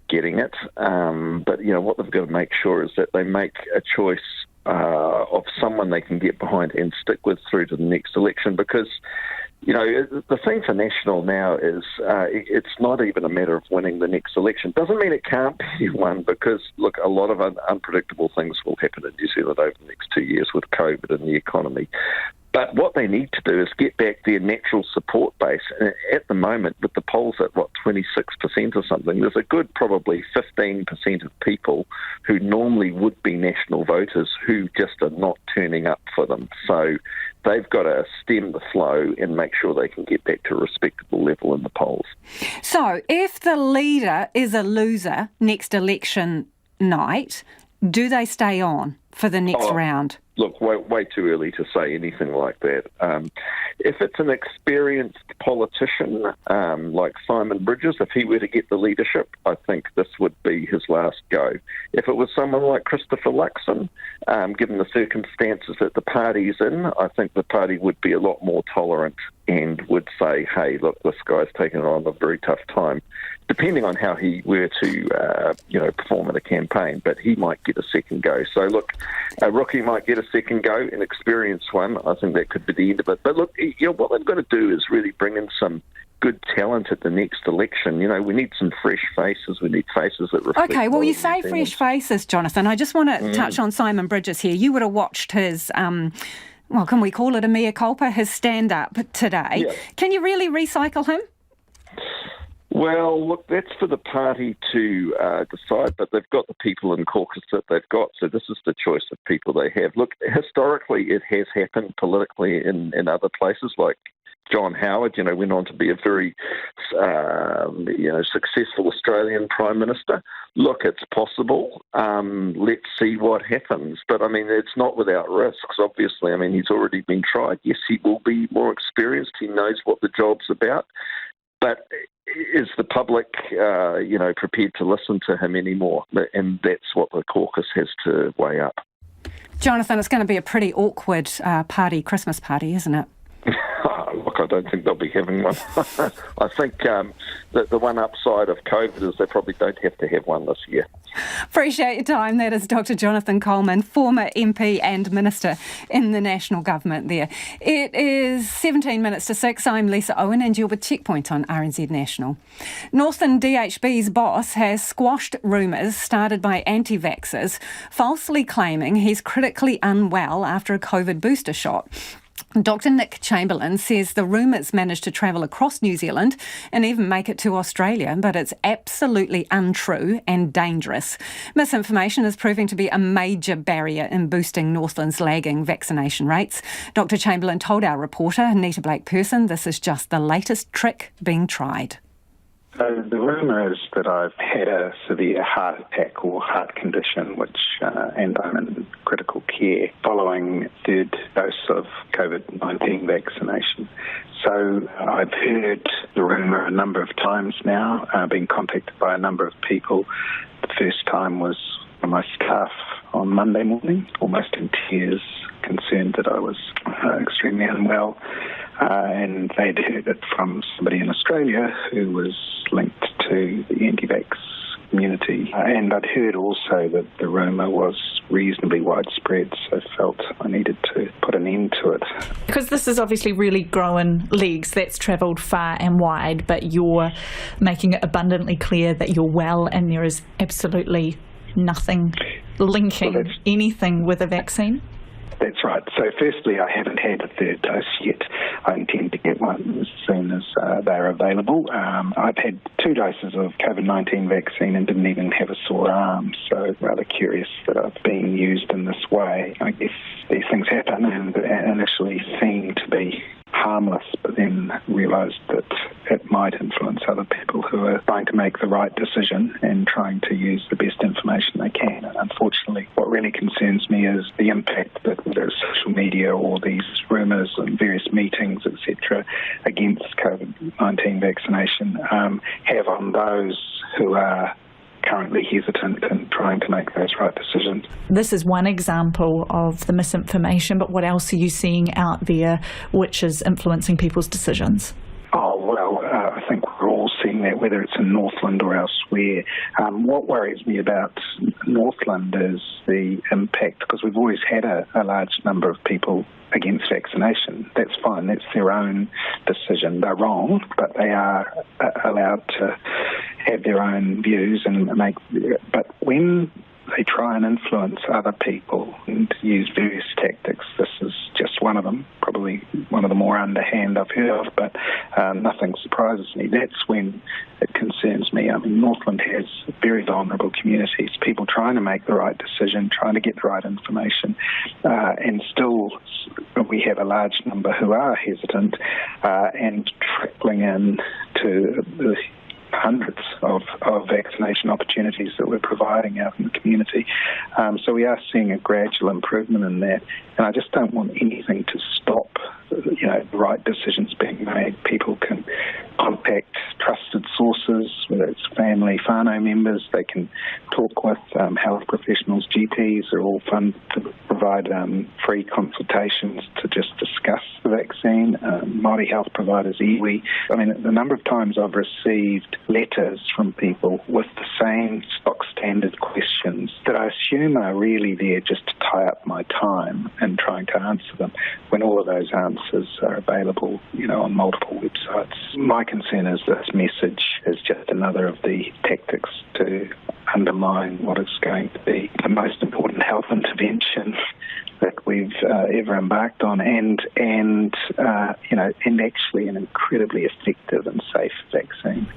getting it. But, what they've got to make sure is that they make a choice of someone they can get behind and stick with through to the next election because, the thing for National now is it's not even a matter of winning the next election. Doesn't mean it can't be won because, look, a lot of unpredictable things will happen in New Zealand over the next 2 years with COVID and the economy. But what they need to do is get back their natural support base. And at the moment, with the polls at, 26% or something, there's a good probably 15% of people who normally would be National voters who just are not turning up for them. So they've got to stem the flow and make sure they can get back to a respectable level in the polls. So if the leader is a loser next election night, do they stay on for the next round? Look, way too early to say anything like that. If it's an experienced politician like Simon Bridges, if he were to get the leadership, I think this would be his last go. If it was someone like Christopher Luxon, given the circumstances that the party's in, I think the party would be a lot more tolerant and would say, hey, look, this guy's taken on a very tough time, depending on how he were to, perform in a campaign, but he might get a second go. So, look, a rookie might get a second go, an experienced one. I think that could be the end of it. But, look, what they've got to do is really bring in some good talent at the next election. We need some fresh faces. We need faces that reflect... OK, well, you say fresh faces, Jonathan. I just want to touch on Simon Bridges here. You would have watched his... can we call it a mea culpa, his stand-up today. Yeah. Can you really recycle him? Well, look, that's for the party to decide, but they've got the people in caucus that they've got, so this is the choice of people they have. Look, historically, it has happened politically in other places like John Howard, went on to be a very, successful Australian Prime Minister. Look, it's possible. Let's see what happens. But, it's not without risks, obviously. He's already been tried. Yes, he will be more experienced. He knows what the job's about. But is the public, prepared to listen to him anymore? And that's what the caucus has to weigh up. Jonathan, it's going to be a pretty awkward Christmas party, isn't it? Look, I don't think they'll be having one. I think that the one upside of COVID is they probably don't have to have one this year. Appreciate your time. That is Dr. Jonathan Coleman, former MP and Minister in the National Government there. It is 17 minutes to 6. I'm Lisa Owen and you're with Checkpoint on RNZ National. Northland DHB's boss has squashed rumours started by anti-vaxxers, falsely claiming he's critically unwell after a COVID booster shot. Dr. Nick Chamberlain says the rumours managed to travel across New Zealand and even make it to Australia, but it's absolutely untrue and dangerous. Misinformation is proving to be a major barrier in boosting Northland's lagging vaccination rates. Dr. Chamberlain told our reporter, Anita Blake-Person, this is just the latest trick being tried. So the rumour is that I've had a severe heart attack or heart condition, and I'm in critical care following third dose of COVID-19 vaccination. So I've heard the rumour a number of times now, been contacted by a number of people. The first time was from my staff on Monday morning, almost in tears, concerned that I was extremely unwell. And they'd heard it from somebody in Australia who was linked to the anti-vax community. And I'd heard also that the rumour was reasonably widespread, so felt I needed to put an end to it. Because this is obviously really growing legs, that's travelled far and wide, but you're making it abundantly clear that you're well and there is absolutely nothing linking anything with a vaccine? That's right. So firstly, I haven't had a third dose yet. I intend to get one as soon as they're available. I've had 2 doses of COVID-19 vaccine and didn't even have a sore arm, so rather curious that I've been used in this way. I guess these things happen and initially seem to be harmless, but then realised that it might influence other people who are trying to make the right decision and trying to use the best information they can. And unfortunately, what really concerns me is the impact that whether it's social media or these rumours and various meetings, etc., against COVID-19 vaccination have on those who are currently hesitant and trying to make those right decisions. This is one example of the misinformation, but what else are you seeing out there which is influencing people's decisions? Oh, well, I think we're all seeing that, whether it's in Northland or elsewhere. What worries me about Northland is the impact, because we've always had a large number of people against vaccination. That's fine, that's their own decision. They're wrong, but they are allowed to have their own views and but when they try and influence other people and use various tactics, this is just one of them, probably one of the more underhand I've heard of, but nothing surprises me. That's when it concerns me. Northland has very vulnerable communities, people trying to make the right decision, trying to get the right information, and still we have a large number who are hesitant and trickling in to the hundreds of vaccination opportunities that we're providing out in the community. So we are seeing a gradual improvement in that, and I just don't want anything to stop the right decisions being made. People can contact trusted sources, whether it's family, whānau members. They can talk with health professionals, GPs are all funded to provide free consultations to just discuss the vaccine. Māori health providers, iwi. The number of times I've received letters from people with the same stock standard questions that I assume are really there just to tie up my time in trying to answer them, when all of those answers are available, on multiple websites. My concern is this message is just another of the tactics to undermine what is going to be the most important health intervention that we've ever embarked on, and actually an incredibly effective and safe vaccine.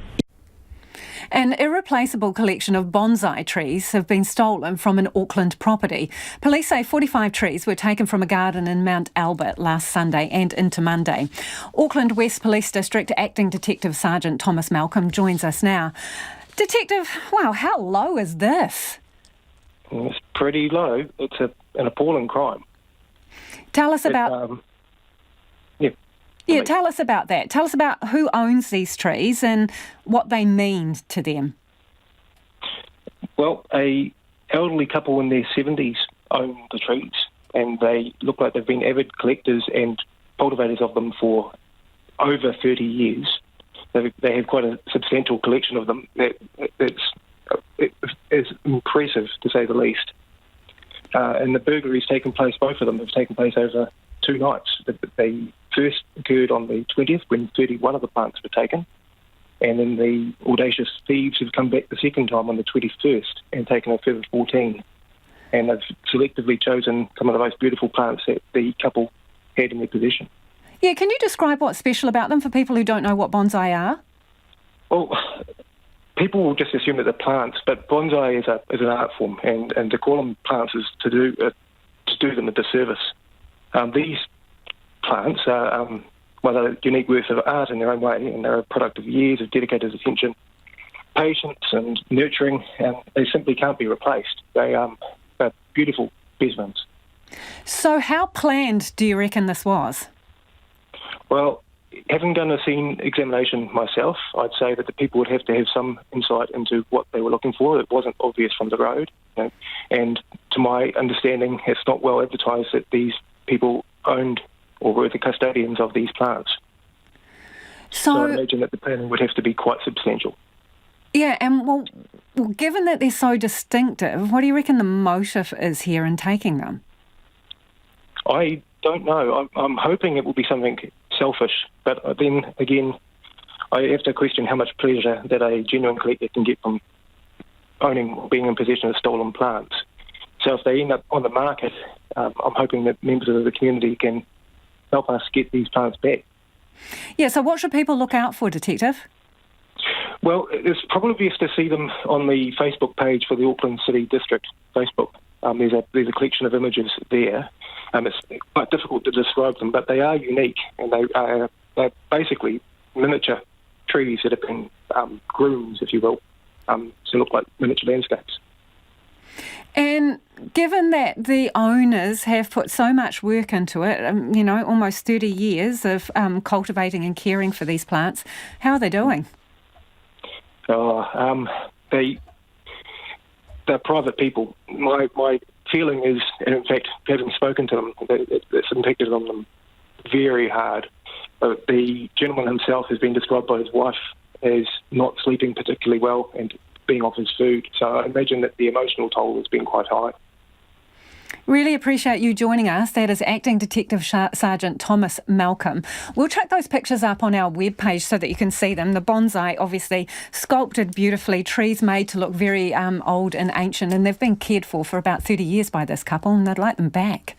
An irreplaceable collection of bonsai trees have been stolen from an Auckland property. Police say 45 trees were taken from a garden in Mount Albert last Sunday and into Monday. Auckland West Police District Acting Detective Sergeant Thomas Malcolm joins us now. Detective, wow, how low is this? It's pretty low. It's an appalling crime. Tell us about... tell us about that. Tell us about who owns these trees and what they mean to them. Well, a elderly couple in their 70s own the trees, and they look like they've been avid collectors and cultivators of them for over 30 years. They have quite a substantial collection of them. It's impressive, to say the least. And the burglaries both of them have taken place over 2 nights. They first occurred on the 20th when 31 of the plants were taken, and then the audacious thieves have come back the second time on the 21st and taken a further 14. And they've selectively chosen some of the most beautiful plants that the couple had in their possession. Yeah, can you describe what's special about them for people who don't know what bonsai are? Well, people will just assume that they're plants, but bonsai is an art form, and to call them plants is to do them a disservice. These plants are they're unique works of art in their own way, and they're a product of years of dedicated attention, patience and nurturing, and they simply can't be replaced. They're beautiful specimens. So how planned do you reckon this was? Well, having done a scene examination myself, I'd say that the people would have to have some insight into what they were looking for. It wasn't obvious from the road. And to my understanding, it's not well advertised that these people owned or were the custodians of these plants. So I imagine that the planning would have to be quite substantial. Yeah, and well, given that they're so distinctive, what do you reckon the motive is here in taking them? I don't know. I'm hoping it will be something selfish, but then again, I have to question how much pleasure that a genuine collector can get from owning or being in possession of stolen plants. So if they end up on the market, I'm hoping that members of the community can help us get these plants back. Yeah, so what should people look out for, Detective? Well, it's probably best to see them on the Facebook page for the Auckland City District Facebook. There's a collection of images there. It's quite difficult to describe them, but they are unique, and they're basically miniature trees that have been groomed, if you will, to look like miniature landscapes. And given that the owners have put so much work into it, almost 30 years of cultivating and caring for these plants, how are they doing? They're private people. My feeling is, and in fact, having spoken to them, it's impacted on them very hard. The gentleman himself has been described by his wife as not sleeping particularly well and being off his food. So I imagine that the emotional toll has been quite high. Really appreciate you joining us. That is Acting Detective Sergeant Thomas Malcolm. We'll chuck those pictures up on our webpage so that you can see them. The bonsai, obviously, sculpted beautifully, trees made to look very old and ancient, and they've been cared for about 30 years by this couple, and they'd like them back.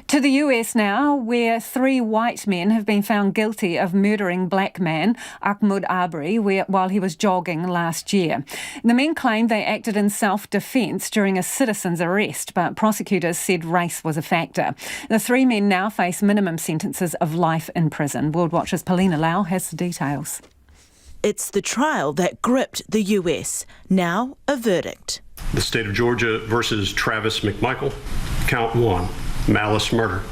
To the US now, where 3 white men have been found guilty of murdering black man Ahmaud Arbery while he was jogging last year. The men claim they acted in self-defence during a citizen's arrest, but prosecutors said race was a factor. The 3 men now face minimum sentences of life in prison. World Watch's Paulina Lau has the details. It's the trial that gripped the US. Now a verdict. The state of Georgia versus Travis McMichael, count 1. Malice murder.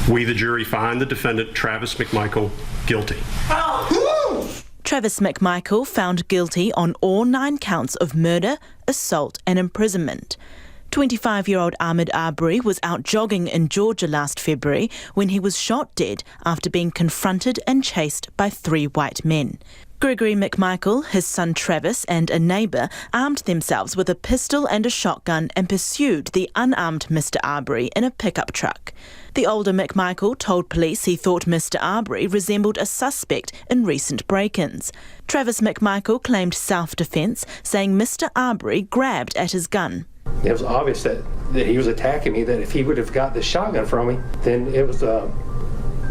We, the jury, find the defendant, Travis McMichael, guilty. Travis McMichael found guilty on all 9 counts of murder, assault and imprisonment. 25-year-old Ahmaud Arbery was out jogging in Georgia last February when he was shot dead after being confronted and chased by 3 white men. Gregory McMichael, his son Travis and a neighbour armed themselves with a pistol and a shotgun and pursued the unarmed Mr Arbery in a pickup truck. The older McMichael told police he thought Mr Arbery resembled a suspect in recent break-ins. Travis McMichael claimed self-defence, saying Mr Arbery grabbed at his gun. It was obvious that he was attacking me, that if he would have got the shotgun from me, then this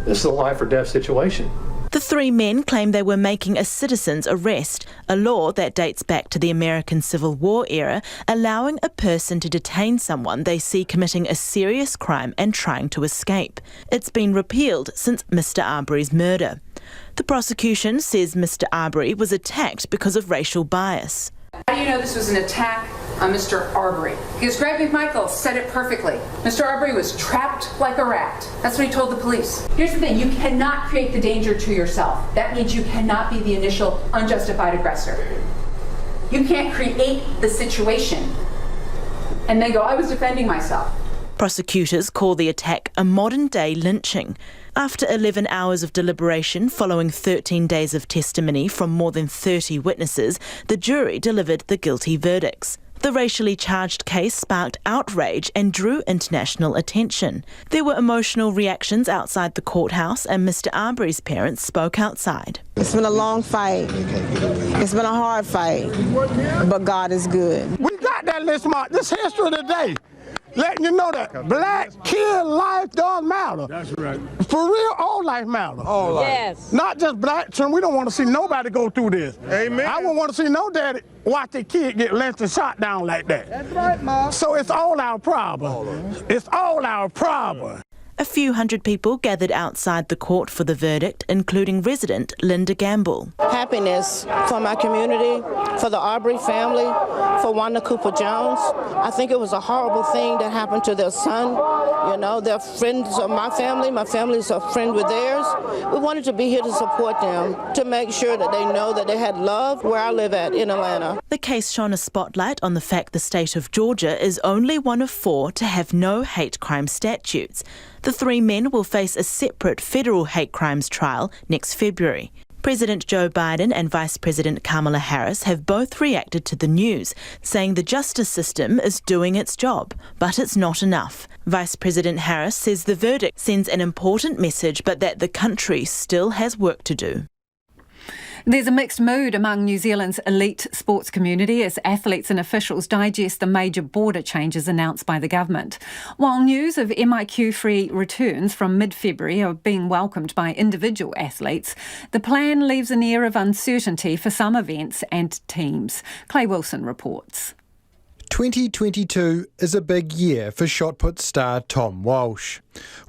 is a life or death situation. The three men claim they were making a citizen's arrest, a law that dates back to the American Civil War era, allowing a person to detain someone they see committing a serious crime and trying to escape. It's been repealed since Mr. Arbery's murder. The prosecution says Mr. Arbery was attacked because of racial bias. How do you know this was an attack on Mr. Arbery? Because Greg McMichael said it perfectly. Mr. Arbery was trapped like a rat. That's what he told the police. Here's the thing, you cannot create the danger to yourself. That means you cannot be the initial unjustified aggressor. You can't create the situation and then go, I was defending myself. Prosecutors call the attack a modern-day lynching. After 11 hours of deliberation following 13 days of testimony from more than 30 witnesses, the jury delivered the guilty verdicts. The racially charged case sparked outrage and drew international attention. There were emotional reactions outside the courthouse, and Mr. Arbery's parents spoke outside. It's been a long fight. It's been a hard fight, but God is good. We got that list mark. This history today, letting you know that black kid life does matter. That's right. For real, all life matters. All life. Yes. Not just black children. We don't want to see nobody go through this. Amen. I wouldn't want to see no daddy watch their kid get lynched and shot down like that. That's right, Mom. So it's all our problem. It's all our problem. A few hundred people gathered outside the court for the verdict, including resident Linda Gamble. Happiness for my community, for the Arbery family, for Wanda Cooper-Jones. I think it was a horrible thing that happened to their son. You know, they're friends of my family is a friend with theirs. We wanted to be here to support them, to make sure that they know that they had love where I live at in Atlanta. The case shone a spotlight on the fact the state of Georgia is only one of 4 to have no hate crime statutes. The 3 men will face a separate federal hate crimes trial next February. President Joe Biden and Vice President Kamala Harris have both reacted to the news, saying the justice system is doing its job, but it's not enough. Vice President Harris says the verdict sends an important message, but that the country still has work to do. There's a mixed mood among New Zealand's elite sports community as athletes and officials digest the major border changes announced by the government. While news of MIQ-free returns from mid-February are being welcomed by individual athletes, the plan leaves an air of uncertainty for some events and teams. Clay Wilson reports. 2022 is a big year for shot put star Tom Walsh.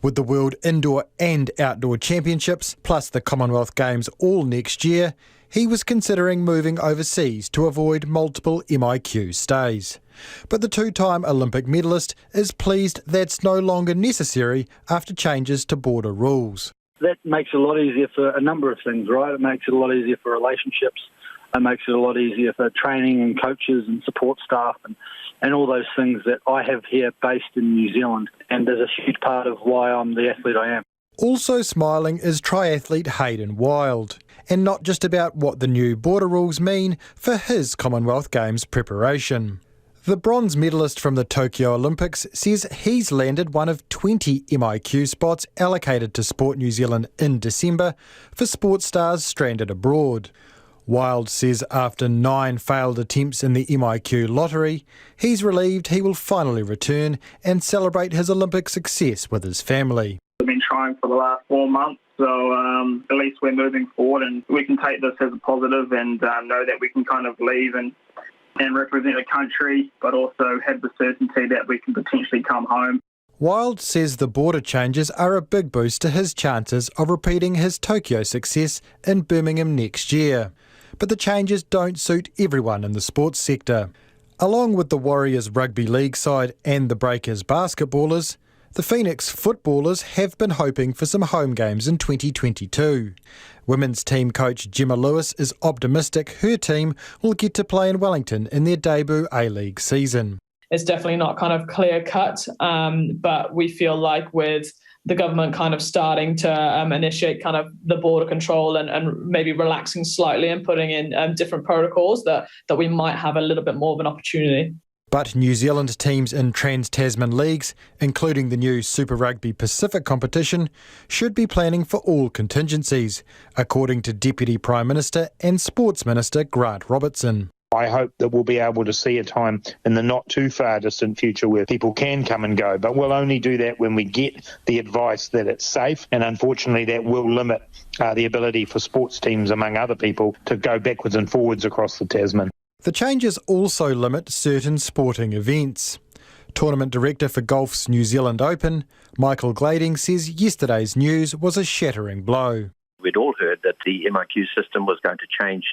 With the World Indoor and Outdoor Championships plus the Commonwealth Games all next year, he was considering moving overseas to avoid multiple MIQ stays. But the 2-time Olympic medalist is pleased that's no longer necessary after changes to border rules. That makes it a lot easier for a number of things, right? It makes it a lot easier for relationships. It makes it a lot easier for training and coaches and support staff and all those things that I have here based in New Zealand. And there's a huge part of why I'm the athlete I am. Also smiling is triathlete Hayden Wild, and not just about what the new border rules mean for his Commonwealth Games preparation. The bronze medalist from the Tokyo Olympics says he's landed one of 20 MIQ spots allocated to Sport New Zealand in December for sports stars stranded abroad. Wild says after 9 failed attempts in the MIQ lottery, he's relieved he will finally return and celebrate his Olympic success with his family. We've been trying for the last 4 months, so at least we're moving forward and we can take this as a positive and know that we can kind of leave and represent the country, but also have the certainty that we can potentially come home. Wild says the border changes are a big boost to his chances of repeating his Tokyo success in Birmingham next year. But the changes don't suit everyone in the sports sector. Along with the Warriors rugby league side and the Breakers basketballers, the Phoenix footballers have been hoping for some home games in 2022. Women's team coach Gemma Lewis is optimistic her team will get to play in Wellington in their debut A-League season. It's definitely not kind of clear cut, but we feel like with the government kind of starting to initiate kind of the border control and maybe relaxing slightly and putting in different protocols that we might have a little bit more of an opportunity. But New Zealand teams in Trans-Tasman leagues, including the new Super Rugby Pacific competition, should be planning for all contingencies, according to Deputy Prime Minister and Sports Minister Grant Robertson. I hope that we'll be able to see a time in the not too far distant future where people can come and go, but we'll only do that when we get the advice that it's safe, and unfortunately that will limit the ability for sports teams, among other people, to go backwards and forwards across the Tasman. The changes also limit certain sporting events. Tournament director for golf's New Zealand Open, Michael Glading, says yesterday's news was a shattering blow. We'd all heard that the MIQ system was going to change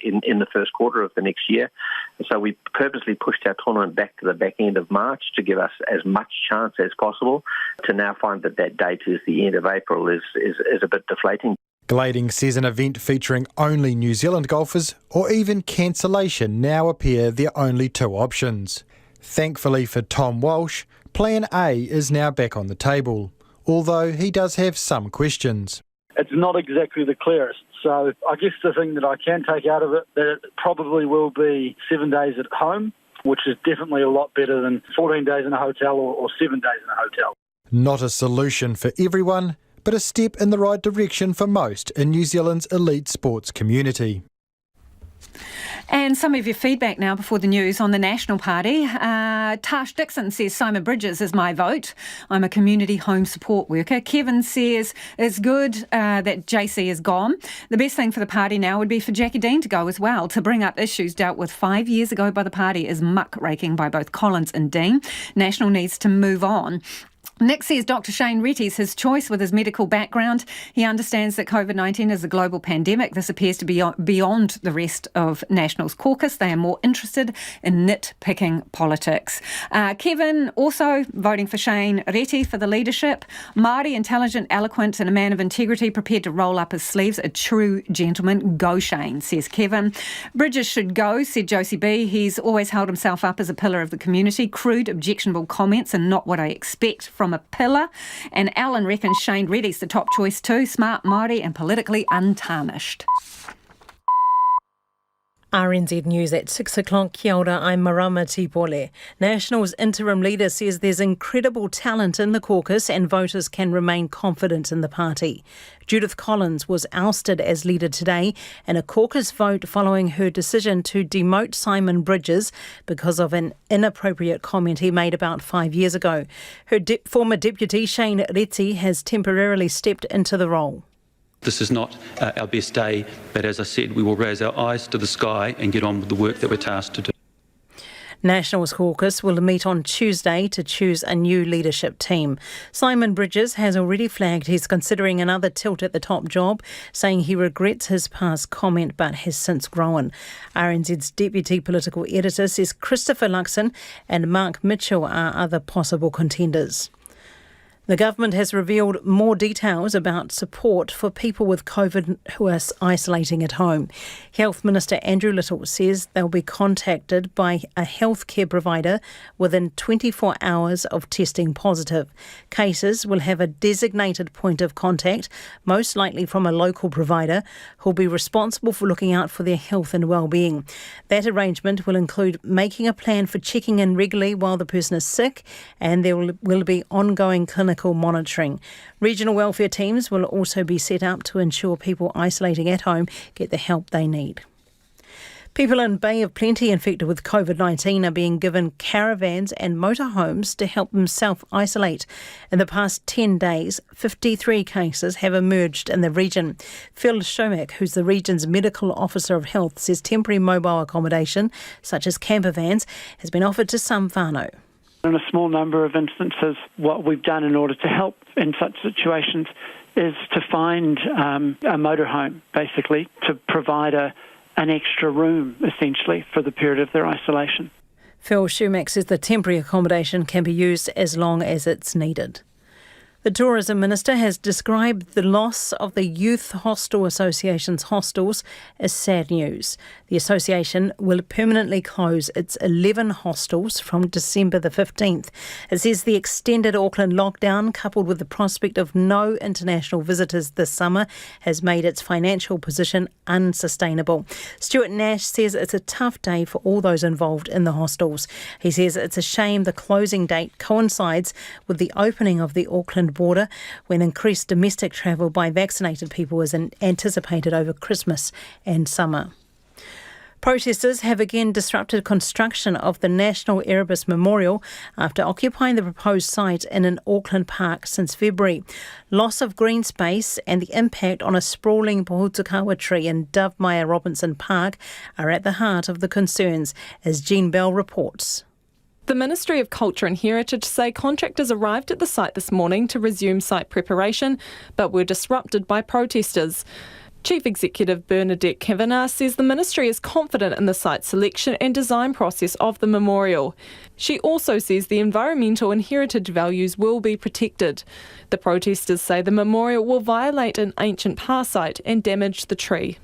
in the first quarter of the next year. So we purposely pushed our tournament back to the back end of March to give us as much chance as possible. To now find that date is the end of April is a bit deflating. Glading says an event featuring only New Zealand golfers or even cancellation now appear the only two options. Thankfully for Tom Walsh, Plan A is now back on the table, although he does have some questions. It's not exactly the clearest. So I guess the thing that I can take out of it, that it probably will be 7 days at home, which is definitely a lot better than 14 days in a hotel or 7 days in a hotel. Not a solution for everyone, but a step in the right direction for most in New Zealand's elite sports community. And some of your feedback now before the news on the National Party. Tash Dixon says Simon Bridges is my vote. I'm a community home support worker. Kevin says it's good that JC is gone. The best thing for the party now would be for Jackie Dean to go as well. To bring up issues dealt with 5 years ago by the party is muck-raking by both Collins and Dean. National needs to move on. Nick says Dr. Shane Reti is his choice with his medical background. He understands that COVID-19 is a global pandemic. This appears to be beyond the rest of Nationals caucus. They are more interested in nitpicking politics. Kevin also voting for Shane Reti for the leadership. Māori, intelligent, eloquent and a man of integrity, prepared to roll up his sleeves. A true gentleman. Go Shane, says Kevin. Bridges should go, said Josie B. He's always held himself up as a pillar of the community. Crude, objectionable comments and not what I expect from a pillar. And Alan reckons Shane Reti's the top choice too. Smart, Māori and politically untarnished. RNZ News at 6 o'clock. Kia ora, I'm Marama Tipole. National's interim leader says there's incredible talent in the caucus and voters can remain confident in the party. Judith Collins was ousted as leader today in a caucus vote following her decision to demote Simon Bridges because of an inappropriate comment he made about 5 years ago. Her former deputy, Shane Reti, has temporarily stepped into the role. This is not our best day, but as I said, we will raise our eyes to the sky and get on with the work that we're tasked to do. Nationals caucus will meet on Tuesday to choose a new leadership team. Simon Bridges has already flagged he's considering another tilt at the top job, saying he regrets his past comment but has since grown. RNZ's deputy political editor says Christopher Luxon and Mark Mitchell are other possible contenders. The government has revealed more details about support for people with COVID who are isolating at home. Health Minister Andrew Little says they'll be contacted by a healthcare provider within 24 hours of testing positive. Cases will have a designated point of contact, most likely from a local provider, who'll be responsible for looking out for their health and well-being. That arrangement will include making a plan for checking in regularly while the person is sick, and there will be ongoing clinical monitoring. Regional welfare teams will also be set up to ensure people isolating at home get the help they need. People in Bay of Plenty infected with COVID-19 are being given caravans and motorhomes to help them self-isolate. In the past 10 days, 53 cases have emerged in the region. Phil Shomek, who's the region's medical officer of health, says temporary mobile accommodation, such as camper vans, has been offered to some whānau. In a small number of instances, what we've done in order to help in such situations is to find a motorhome, basically, to provide an extra room, essentially, for the period of their isolation. Phil Shumack says the temporary accommodation can be used as long as it's needed. The Tourism Minister has described the loss of the Youth Hostel Association's hostels as sad news. The association will permanently close its 11 hostels from December the 15th. It says the extended Auckland lockdown, coupled with the prospect of no international visitors this summer, has made its financial position unsustainable. Stuart Nash says it's a tough day for all those involved in the hostels. He says it's a shame the closing date coincides with the opening of the Auckland border, when increased domestic travel by vaccinated people is anticipated over Christmas and summer. Protesters have again disrupted construction of the National Erebus Memorial after occupying the proposed site in an Auckland park since February. Loss of green space and the impact on a sprawling pohutukawa tree in Dovemeyer Robinson Park are at the heart of the concerns, as Jean Bell reports. The Ministry of Culture and Heritage say contractors arrived at the site this morning to resume site preparation, but were disrupted by protesters. Chief Executive Bernadette Kavanagh says the Ministry is confident in the site selection and design process of the memorial. She also says the environmental and heritage values will be protected. The protesters say the memorial will violate an ancient pa site and damage the tree.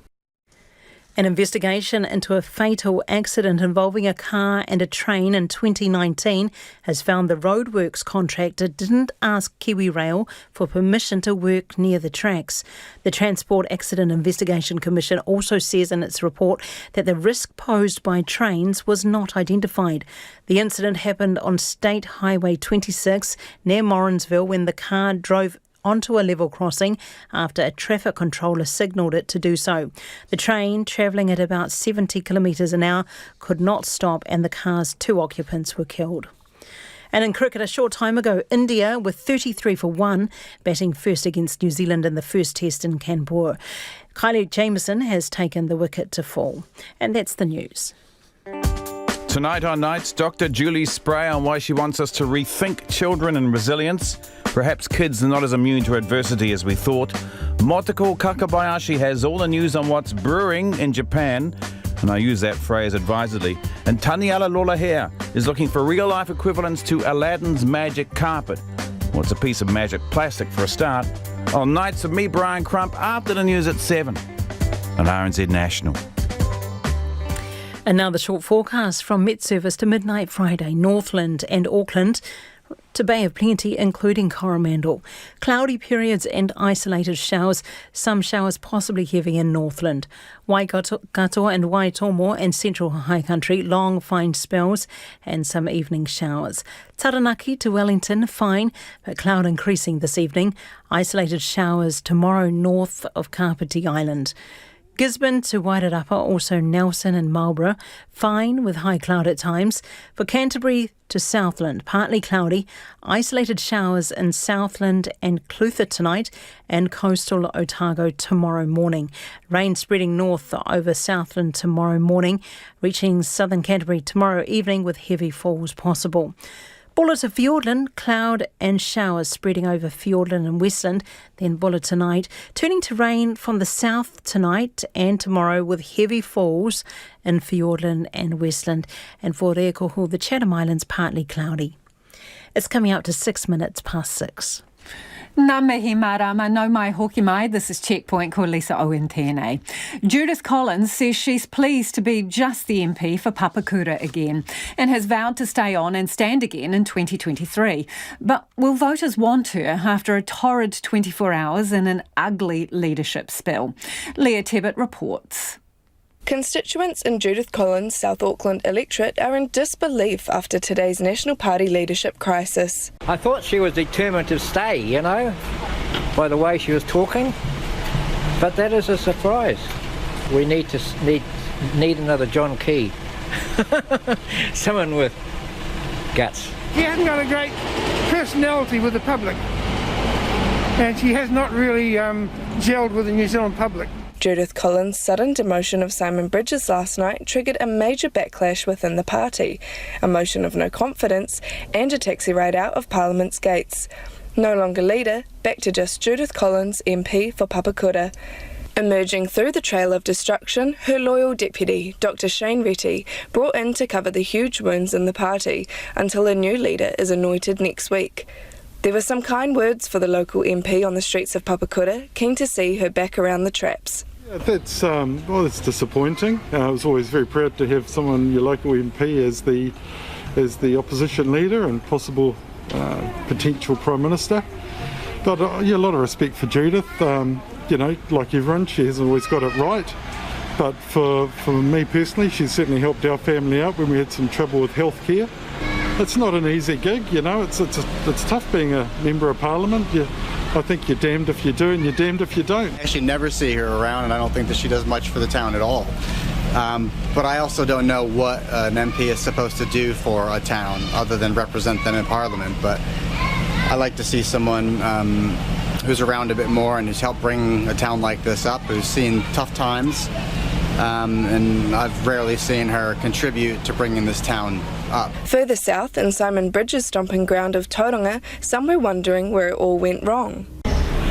An investigation into a fatal accident involving a car and a train in 2019 has found the roadworks contractor didn't ask KiwiRail for permission to work near the tracks. The Transport Accident Investigation Commission also says in its report that the risk posed by trains was not identified. The incident happened on State Highway 26 near Morrinsville when the car drove onto a level crossing after a traffic controller signalled it to do so. The train, travelling at about 70 kilometres an hour, could not stop and the car's 2 occupants were killed. And in cricket, a short time ago, India, with 33 for 1, batting first against New Zealand in the first test in Kanpur. Kylie Jamieson has taken the wicket to fall. And that's the news. Tonight on Nights, Dr. Julie Spray on why she wants us to rethink children and resilience. Perhaps kids are not as immune to adversity as we thought. Motoko Kakabayashi has all the news on what's brewing in Japan, and I use that phrase advisedly. And Taniela Lolahea is looking for real-life equivalents to Aladdin's magic carpet. Well, it's a piece of magic plastic for a start. On Nights of me, Brian Crump, after the news at 7 on RNZ National. And now the short forecast from Met Service to midnight Friday, Northland and Auckland to Bay of Plenty, including Coromandel. Cloudy periods and isolated showers, some showers possibly heavy in Northland. Waikato and Waitomo and Central High Country, long fine spells and some evening showers. Taranaki to Wellington, fine, but cloud increasing this evening. Isolated showers tomorrow north of Kapiti Island. Gisborne to Wairarapa, also Nelson and Marlborough, fine with high cloud at times. For Canterbury to Southland, partly cloudy, isolated showers in Southland and Clutha tonight and coastal Otago tomorrow morning. Rain spreading north over Southland tomorrow morning, reaching southern Canterbury tomorrow evening with heavy falls possible. Bulla to Fiordland, cloud and showers spreading over Fiordland and Westland, then Bulla tonight, turning to rain from the south tonight and tomorrow with heavy falls in Fiordland and Westland. And for Rekohu, the Chatham Islands, partly cloudy. It's coming up to 6 minutes past 6. Nā mihi marama, no mai hoki mai. This is Checkpoint, ko Lisa Owen tēnei. Judith Collins says she's pleased to be just the MP for Papakura again and has vowed to stay on and stand again in 2023. But will voters want her after a torrid 24 hours and an ugly leadership spill? Leah Tebbit reports. Constituents in Judith Collins' South Auckland electorate are in disbelief after today's National Party leadership crisis. I thought she was determined to stay, you know, by the way she was talking, but that is a surprise. We need another John Key, someone with guts. She hasn't got a great personality with the public, and she has not really gelled with the New Zealand public. Judith Collins' sudden demotion of Simon Bridges last night triggered a major backlash within the party, a motion of no confidence and a taxi ride out of Parliament's gates. No longer leader, back to just Judith Collins, MP for Papakura. Emerging through the trail of destruction, her loyal deputy, Dr. Shane Reti, brought in to cover the huge wounds in the party until a new leader is anointed next week. There were some kind words for the local MP on the streets of Papakura, keen to see her back around the traps. Yeah, that's disappointing. I was always very proud to have someone, your local MP, as the opposition leader and possible potential Prime Minister. But a lot of respect for Judith. Like everyone, she hasn't always got it right. But for me personally, she's certainly helped our family out when we had some trouble with healthcare. It's not an easy gig, it's tough being a member of Parliament. I think you're damned if you do and you're damned if you don't. I actually never see her around, and I don't think that she does much for the town at all. But I also don't know what an MP is supposed to do for a town other than represent them in Parliament. But I like to see someone who's around a bit more and who's helped bring a town like this up, who's seen tough times. And I've rarely seen her contribute to bringing this town up. Further south, in Simon Bridges' stomping ground of Tauranga, some were wondering where it all went wrong.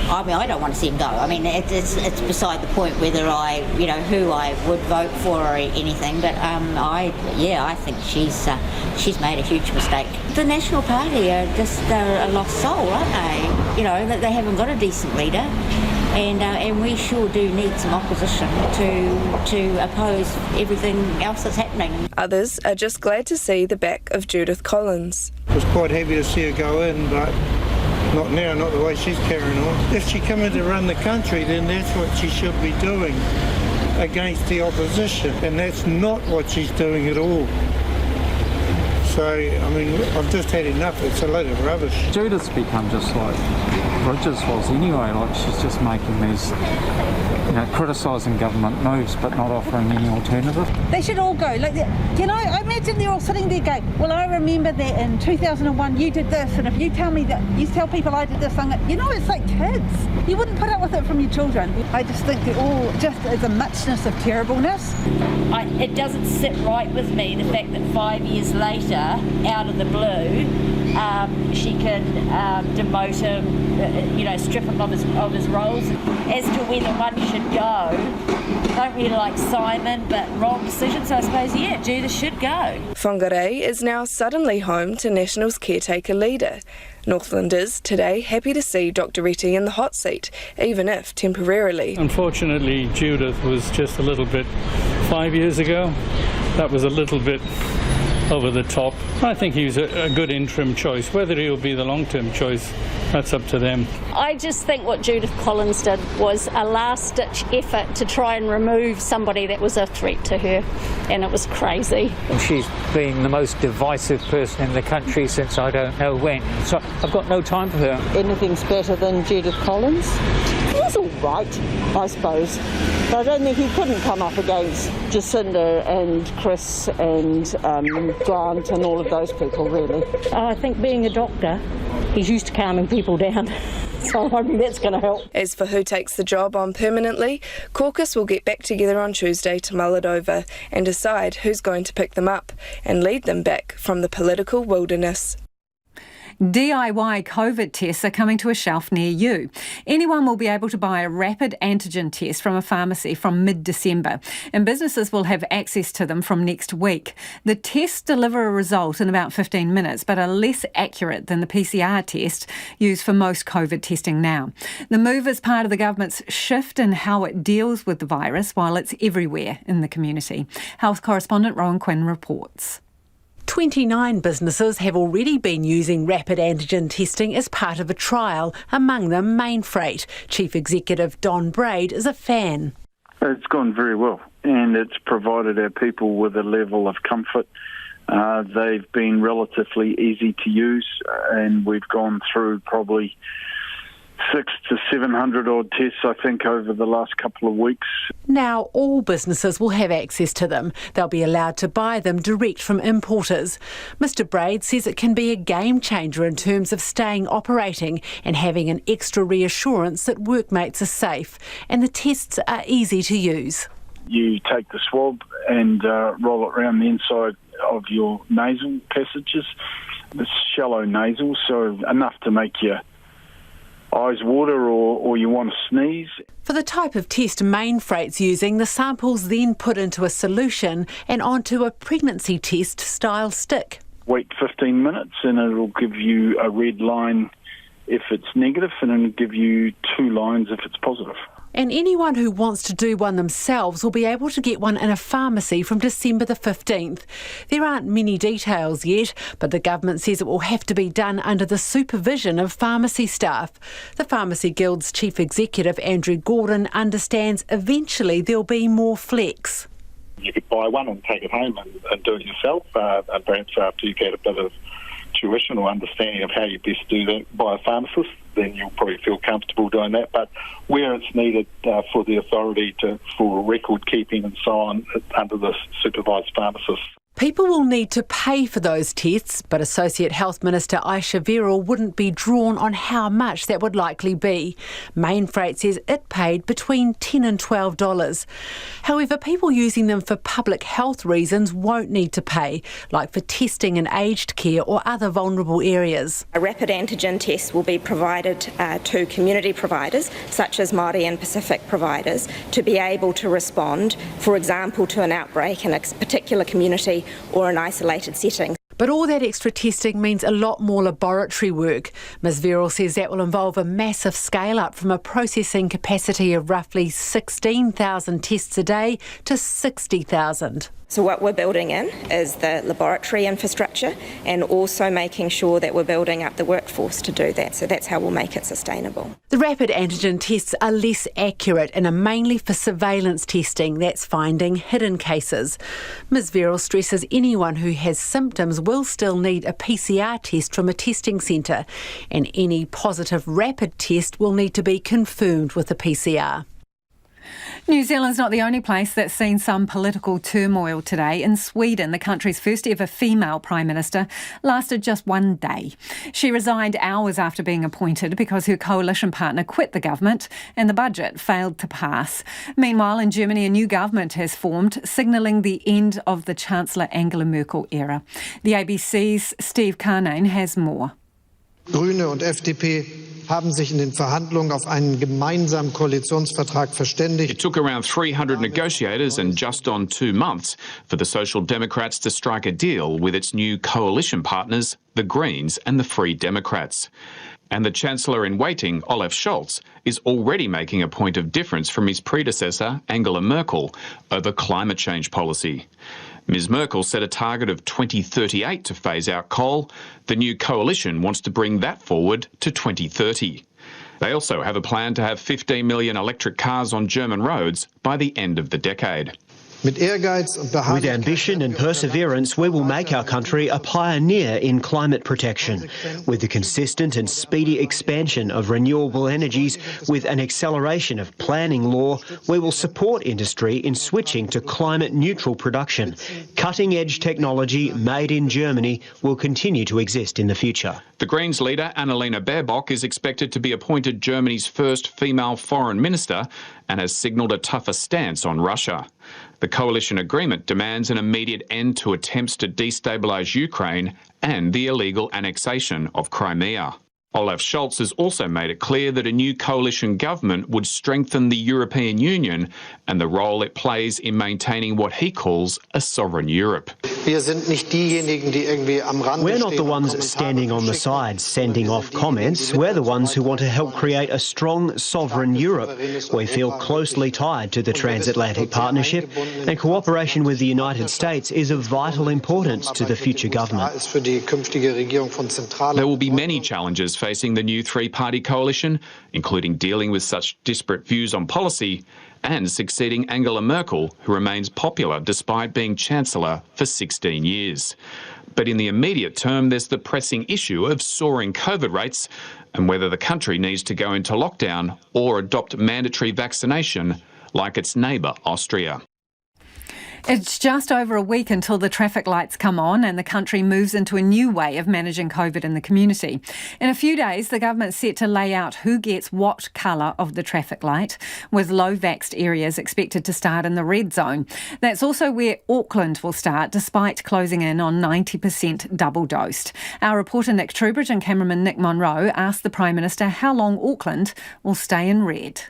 I mean, I don't want to see him go. I mean, it's beside the point whether who I would vote for or anything. But I think she's made a huge mistake. The National Party are just a lost soul, aren't they? That they haven't got a decent leader. And we sure do need some opposition to oppose everything else that's happening. Others are just glad to see the back of Judith Collins. I was quite happy to see her go in, but not now, not the way she's carrying on. If she come in to run the country, then that's what she should be doing against the opposition, and that's not what she's doing at all. So, I mean, I've just had enough. It's a load of rubbish. Judith's become just like Bridges was anyway. Like, she's just making these, criticising government moves but not offering any alternative. They should all go. I imagine they're all sitting there going, well, I remember that in 2001 you did this, and if you tell me that, you tell people I did this, it's like kids. You wouldn't put up with it from your children. I just think they're all just as a muchness of terribleness. It doesn't sit right with me, the fact that 5 years later, out of the blue, she can demote him, strip him of his roles. As to whether one should go, I don't really like Simon, but wrong decision, so I suppose, Judith should go. Whangarei is now suddenly home to National's caretaker leader. Northlanders today happy to see Dr Reti in the hot seat, even if temporarily. Unfortunately, Judith was just a little bit 5 years ago. That was a little bit over the top. I think he was a good interim choice. Whether he'll be the long-term choice, that's up to them. I just think what Judith Collins did was a last-ditch effort to try and remove somebody that was a threat to her, and it was crazy. She's been the most divisive person in the country since I don't know when, so I've got no time for her. Anything's better than Judith Collins. He's all right, I suppose. But I don't think he couldn't come up against Jacinda and Chris and Grant and all of those people, really. I think being a doctor, he's used to calming people down. So I think that's going to help. As for who takes the job on permanently, caucus will get back together on Tuesday to mull it over and decide who's going to pick them up and lead them back from the political wilderness. DIY COVID tests are coming to a shelf near you. Anyone will be able to buy a rapid antigen test from a pharmacy from mid-December, and businesses will have access to them from next week. The tests deliver a result in about 15 minutes, but are less accurate than the PCR test used for most COVID testing now. The move is part of the government's shift in how it deals with the virus while it's everywhere in the community. Health correspondent Rowan Quinn reports. 29 businesses have already been using rapid antigen testing as part of a trial, among them Mainfreight. Chief Executive Don Braid is a fan. It's gone very well, and it's provided our people with a level of comfort. They've been relatively easy to use, and we've gone through probably 600 to 700 odd tests, I think, over the last couple of weeks. Now all businesses will have access to them. They'll be allowed to buy them direct from importers. Mr Braid says it can be a game changer in terms of staying operating and having an extra reassurance that workmates are safe, and the tests are easy to use. You take the swab and roll it around the inside of your nasal passages. It's shallow nasal, so enough to make your eyes water or you want to sneeze. For the type of test Mainfreight's using, the sample's then put into a solution and onto a pregnancy test style stick. Wait 15 minutes and it'll give you a red line if it's negative, and it'll give you 2 lines if it's positive. And anyone who wants to do one themselves will be able to get one in a pharmacy from December the 15th. There aren't many details yet, but the government says it will have to be done under the supervision of pharmacy staff. The Pharmacy Guild's Chief Executive, Andrew Gordon, understands eventually there'll be more flex. You could buy one and take it home and do it yourself, and perhaps after you get a bit of intuition or understanding of how you best do that by a pharmacist, then you'll probably feel comfortable doing that. But where it's needed for the authority for record keeping and so on, under the supervised pharmacist. People will need to pay for those tests, but Associate Health Minister Aisha Verrall wouldn't be drawn on how much that would likely be. Mainfreight says it paid between $10 and $12. However, people using them for public health reasons won't need to pay, like for testing in aged care or other vulnerable areas. A rapid antigen test will be provided to community providers, such as Māori and Pacific providers, to be able to respond, for example, to an outbreak in a particular community or an isolated setting. But all that extra testing means a lot more laboratory work. Ms Verrall says that will involve a massive scale-up from a processing capacity of roughly 16,000 tests a day to 60,000. So what we're building in is the laboratory infrastructure and also making sure that we're building up the workforce to do that. So that's how we'll make it sustainable. The rapid antigen tests are less accurate and are mainly for surveillance testing, that's finding hidden cases. Ms Verrall stresses anyone who has symptoms will still need a PCR test from a testing centre, and any positive rapid test will need to be confirmed with a PCR. New Zealand's not the only place that's seen some political turmoil today. In Sweden, the country's first ever female Prime Minister lasted just one day. She resigned hours after being appointed because her coalition partner quit the government and the budget failed to pass. Meanwhile, in Germany, a new government has formed, signalling the end of the Chancellor Angela Merkel era. The ABC's Steve Carnane has more. Grüne und FDP haben sich in den Verhandlungen auf einen gemeinsamen Koalitionsvertrag verständigt. It took around 300 negotiators and just on 2 months for the Social Democrats to strike a deal with its new coalition partners, the Greens and the Free Democrats. And the Chancellor-in-waiting, Olaf Scholz, is already making a point of difference from his predecessor, Angela Merkel, over climate change policy. Ms Merkel set a target of 2038 to phase out coal. The new coalition wants to bring that forward to 2030. They also have a plan to have 15 million electric cars on German roads by the end of the decade. With ambition and perseverance, we will make our country a pioneer in climate protection. With the consistent and speedy expansion of renewable energies, with an acceleration of planning law, we will support industry in switching to climate-neutral production. Cutting-edge technology made in Germany will continue to exist in the future. The Greens leader, Annalena Baerbock, is expected to be appointed Germany's first female foreign minister and has signalled a tougher stance on Russia. The coalition agreement demands an immediate end to attempts to destabilise Ukraine and the illegal annexation of Crimea. Olaf Scholz has also made it clear that a new coalition government would strengthen the European Union and the role it plays in maintaining what he calls a sovereign Europe. We're not the ones standing on the sides sending off comments. We're the ones who want to help create a strong sovereign Europe. We feel closely tied to the transatlantic partnership, and cooperation with the United States is of vital importance to the future government. There will be many challenges facing the new three-party coalition, including dealing with such disparate views on policy and succeeding Angela Merkel, who remains popular despite being Chancellor for 16 years. But in the immediate term, there's the pressing issue of soaring COVID rates and whether the country needs to go into lockdown or adopt mandatory vaccination like its neighbour Austria. It's just over a week until the traffic lights come on and the country moves into a new way of managing COVID in the community. In a few days, the government's set to lay out who gets what colour of the traffic light, with low-vaxxed areas expected to start in the red zone. That's also where Auckland will start, despite closing in on 90% double-dosed. Our reporter Nick Trubridge and cameraman Nick Monroe asked the Prime Minister how long Auckland will stay in red.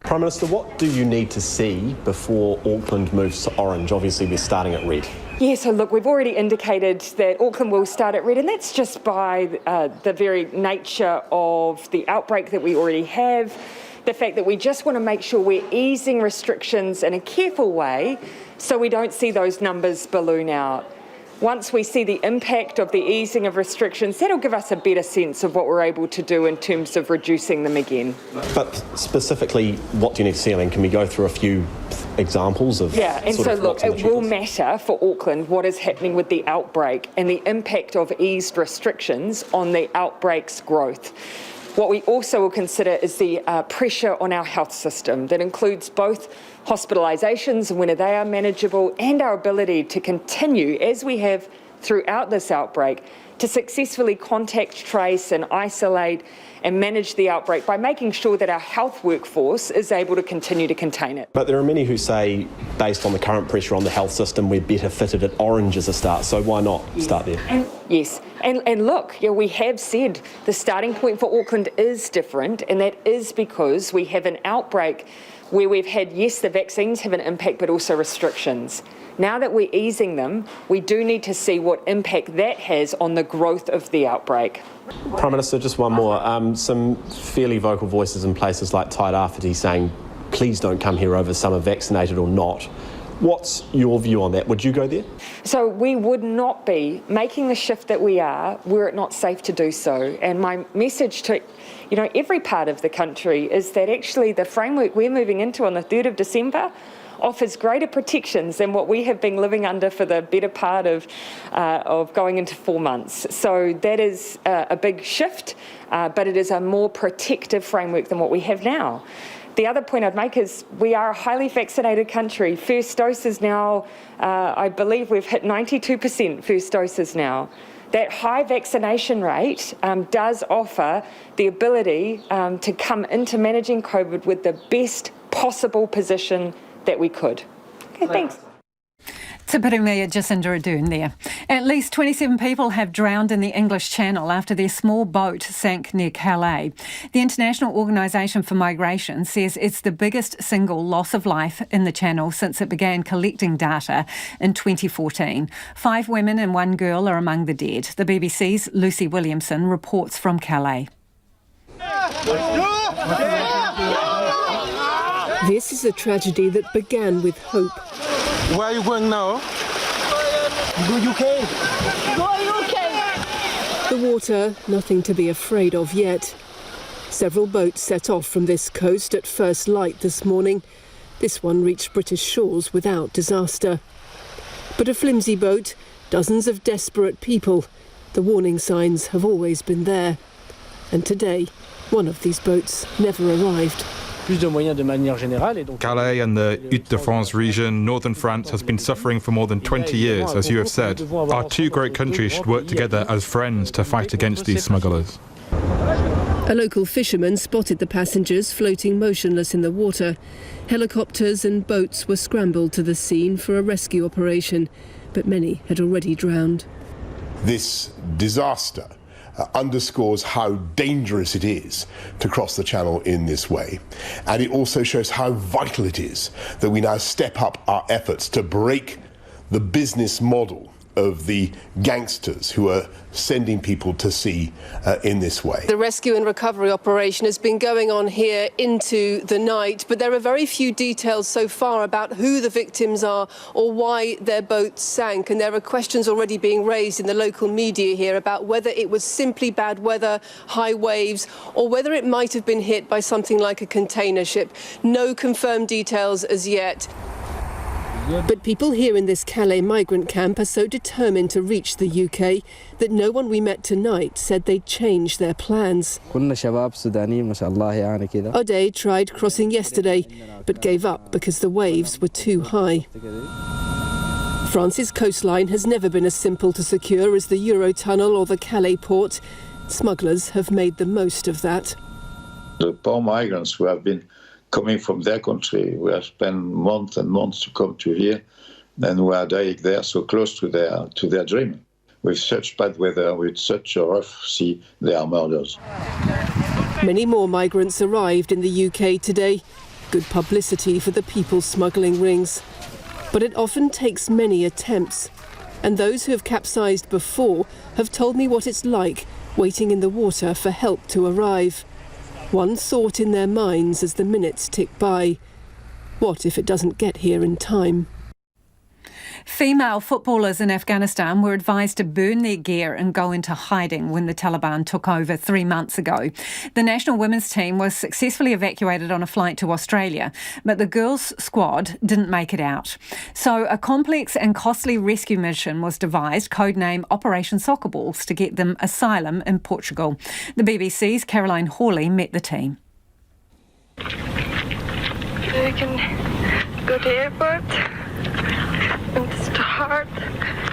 Prime Minister, what do you need to see before Auckland moves to orange? Obviously, we're starting at red. Yeah, so look, we've already indicated that Auckland will start at red, and that's just by the very nature of the outbreak that we already have, the fact that we just want to make sure we're easing restrictions in a careful way so we don't see those numbers balloon out. once we see the impact of the easing of restrictions, that'll give us a better sense of what we're able to do in terms of reducing them again. But specifically, what do you need to see? I mean, can we go through a few examples of... Yeah, and so look, it will matter for Auckland what is happening with the outbreak and the impact of eased restrictions on the outbreak's growth. What we also will consider is the pressure on our health system that includes both hospitalisations and whether they are manageable, and our ability to continue, as we have throughout this outbreak, to successfully contact trace and isolate and manage the outbreak by making sure that our health workforce is able to continue to contain it. But there are many who say, based on the current pressure on the health system, we're better fitted at Orange as a start, so why not start there? And look, we have said the starting point for Auckland is different, and that is because we have an outbreak where we've had, yes, the vaccines have an impact, but also restrictions. Now that we're easing them, we do need to see what impact that has on the growth of the outbreak. Prime Minister, just one more. Some fairly vocal voices in places like Tairāwhiti saying, please don't come here over summer, vaccinated or not. What's your view on that? Would you go there? So we would not be making the shift that we are were it not safe to do so. And my message to every part of the country is that actually the framework we're moving into on the 3rd of December offers greater protections than what we have been living under for the better part of going into 4 months. So that is a big shift, but it is a more protective framework than what we have now. The other point I'd make is we are a highly vaccinated country. First doses now, I believe we've hit 92% first doses now. That high vaccination rate does offer the ability to come into managing COVID with the best possible position that we could. Okay, thanks. Te Pirumia Jacinda Ardern there. At least 27 people have drowned in the English Channel after their small boat sank near Calais. The International Organisation for Migration says it's the biggest single loss of life in the Channel since it began collecting data in 2014. 5 women and 1 girl are among the dead. The BBC's Lucy Williamson reports from Calais. This is a tragedy that began with hope. Where are you going now? Go UK. Go UK. The water, nothing to be afraid of yet. Several boats set off from this coast at first light this morning. This one reached British shores without disaster. But a flimsy boat, dozens of desperate people. The warning signs have always been there. And today, one of these boats never arrived. Calais and the Ile-de-France region, northern France, has been suffering for more than 20 years, as you have said. Our 2 great countries should work together as friends to fight against these smugglers. A local fisherman spotted the passengers floating motionless in the water. Helicopters and boats were scrambled to the scene for a rescue operation, but many had already drowned. This disaster underscores how dangerous it is to cross the Channel in this way. And it also shows how vital it is that we now step up our efforts to break the business model of the gangsters who are sending people to sea in this way. The rescue and recovery operation has been going on here into the night, but there are very few details so far about who the victims are or why their boat sank. And there are questions already being raised in the local media here about whether it was simply bad weather, high waves, or whether it might have been hit by something like a container ship. No confirmed details as yet. But people here in this Calais migrant camp are so determined to reach the UK that no one we met tonight said they'd change their plans. Ode tried crossing yesterday, but gave up because the waves were too high. France's coastline has never been as simple to secure as the Eurotunnel or the Calais port. Smugglers have made the most of that. The poor migrants who have been coming from their country, who have spent months and months to come to here, and who are dying there so close to their dream. With such bad weather, with such a rough sea, they are murderers. Many more migrants arrived in the UK today. Good publicity for the people smuggling rings. But it often takes many attempts. And those who have capsized before have told me what it's like waiting in the water for help to arrive. One thought in their minds as the minutes tick by. What if it doesn't get here in time? Female footballers in Afghanistan were advised to burn their gear and go into hiding when the Taliban took over 3 months ago. The national women's team was successfully evacuated on a flight to Australia, but the girls' squad didn't make it out. So a complex and costly rescue mission was devised, codenamed Operation Soccer Balls, to get them asylum in Portugal. The BBC's Caroline Hawley met the team. We can go to the airport. It's hard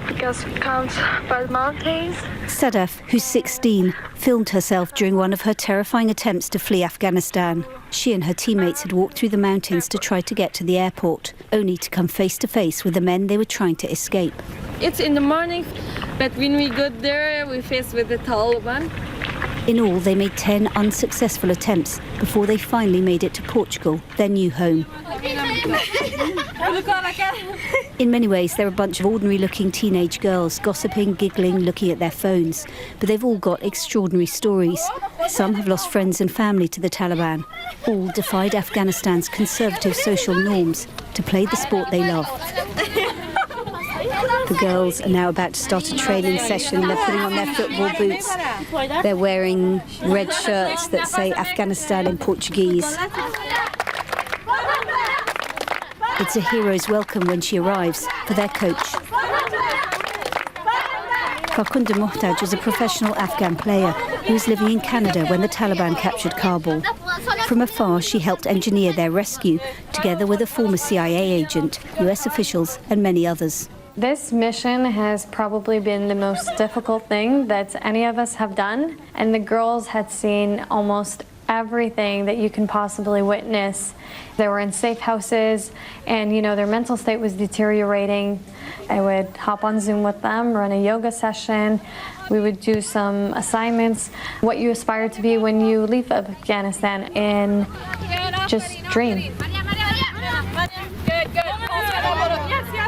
because we can't by the mountains. Sadaf, who's 16, filmed herself during one of her terrifying attempts to flee Afghanistan. She and her teammates had walked through the mountains to try to get to the airport, only to come face to face with the men they were trying to escape. It's in the morning, but when we got there, we faced with the Taliban. In all, they made 10 unsuccessful attempts before they finally made it to Portugal, their new home. In many ways, they're a bunch of ordinary-looking teenage girls, gossiping, giggling, looking at their phones. But they've all got extraordinary stories. Some have lost friends and family to the Taliban. All defied Afghanistan's conservative social norms to play the sport they love. The girls are now about to start a training session. They're putting on their football boots. They're wearing red shirts that say Afghanistan in Portuguese. It's a hero's welcome when she arrives for their coach. Farkunda Muhtaj is a professional Afghan player who was living in Canada when the Taliban captured Kabul. From afar, she helped engineer their rescue, together with a former CIA agent, US officials and many others. This mission has probably been the most difficult thing that any of us have done, and the girls had seen almost everything that you can possibly witness. They were in safe houses, and their mental state was deteriorating. I would hop on Zoom with them, run a yoga session. We would do some assignments, what you aspire to be when you leave Afghanistan, and just dream.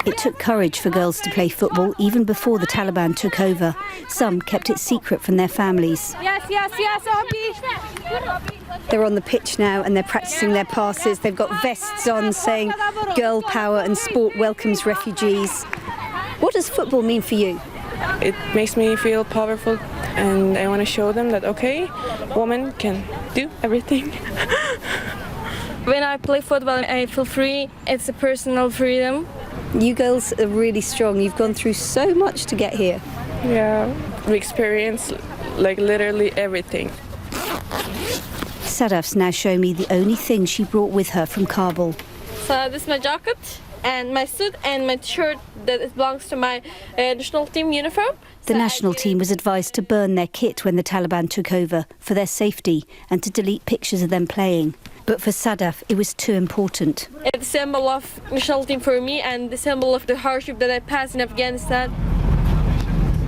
It took courage for girls to play football even before the Taliban took over. Some kept it secret from their families. They're on the pitch now and they're practicing their passes. They've got vests on saying girl power and sport welcomes refugees. What does football mean for you? It makes me feel powerful, and I want to show them that, okay, women can do everything. When I play football, I feel free. It's a personal freedom. You girls are really strong. You've gone through so much to get here. Yeah, we experience literally everything. Sadaf's now showing me the only thing she brought with her from Kabul. So this is my jacket and my suit and my shirt that belongs to my national team uniform. The national team was advised to burn their kit when the Taliban took over for their safety and to delete pictures of them playing. But for Sadaf, it was too important. It's a symbol of national team for me and the symbol of the hardship that I passed in Afghanistan.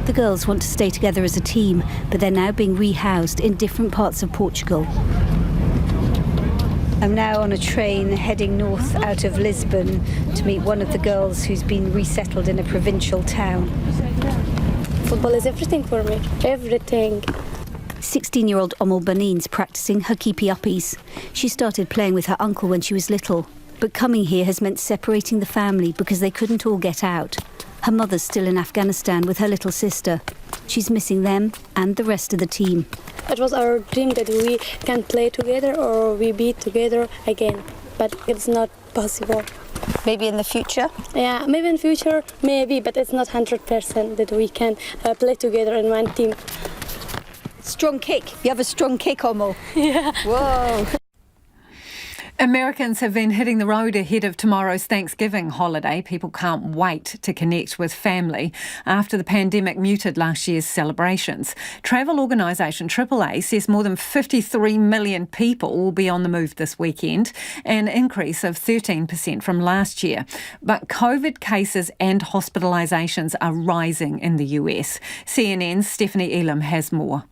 The girls want to stay together as a team, but they're now being rehoused in different parts of Portugal. I'm now on a train heading north out of Lisbon to meet one of the girls who's been resettled in a provincial town. Football is everything for me, everything. 16-year-old Omul Banin's practicing her keepy-uppies. She started playing with her uncle when she was little, but coming here has meant separating the family because they couldn't all get out. Her mother's still in Afghanistan with her little sister. She's missing them and the rest of the team. It was our dream that we can play together or we be together again, but it's not possible. Maybe in the future? Yeah, maybe in the future, maybe, but it's not 100% that we can play together in one team. Strong kick. You have a strong kick, Omul. Yeah. Whoa. Americans have been hitting the road ahead of tomorrow's Thanksgiving holiday. People can't wait to connect with family after the pandemic muted last year's celebrations. Travel organisation AAA says more than 53 million people will be on the move this weekend, an increase of 13% from last year. But COVID cases and hospitalisations are rising in the US. CNN's Stephanie Elam has more.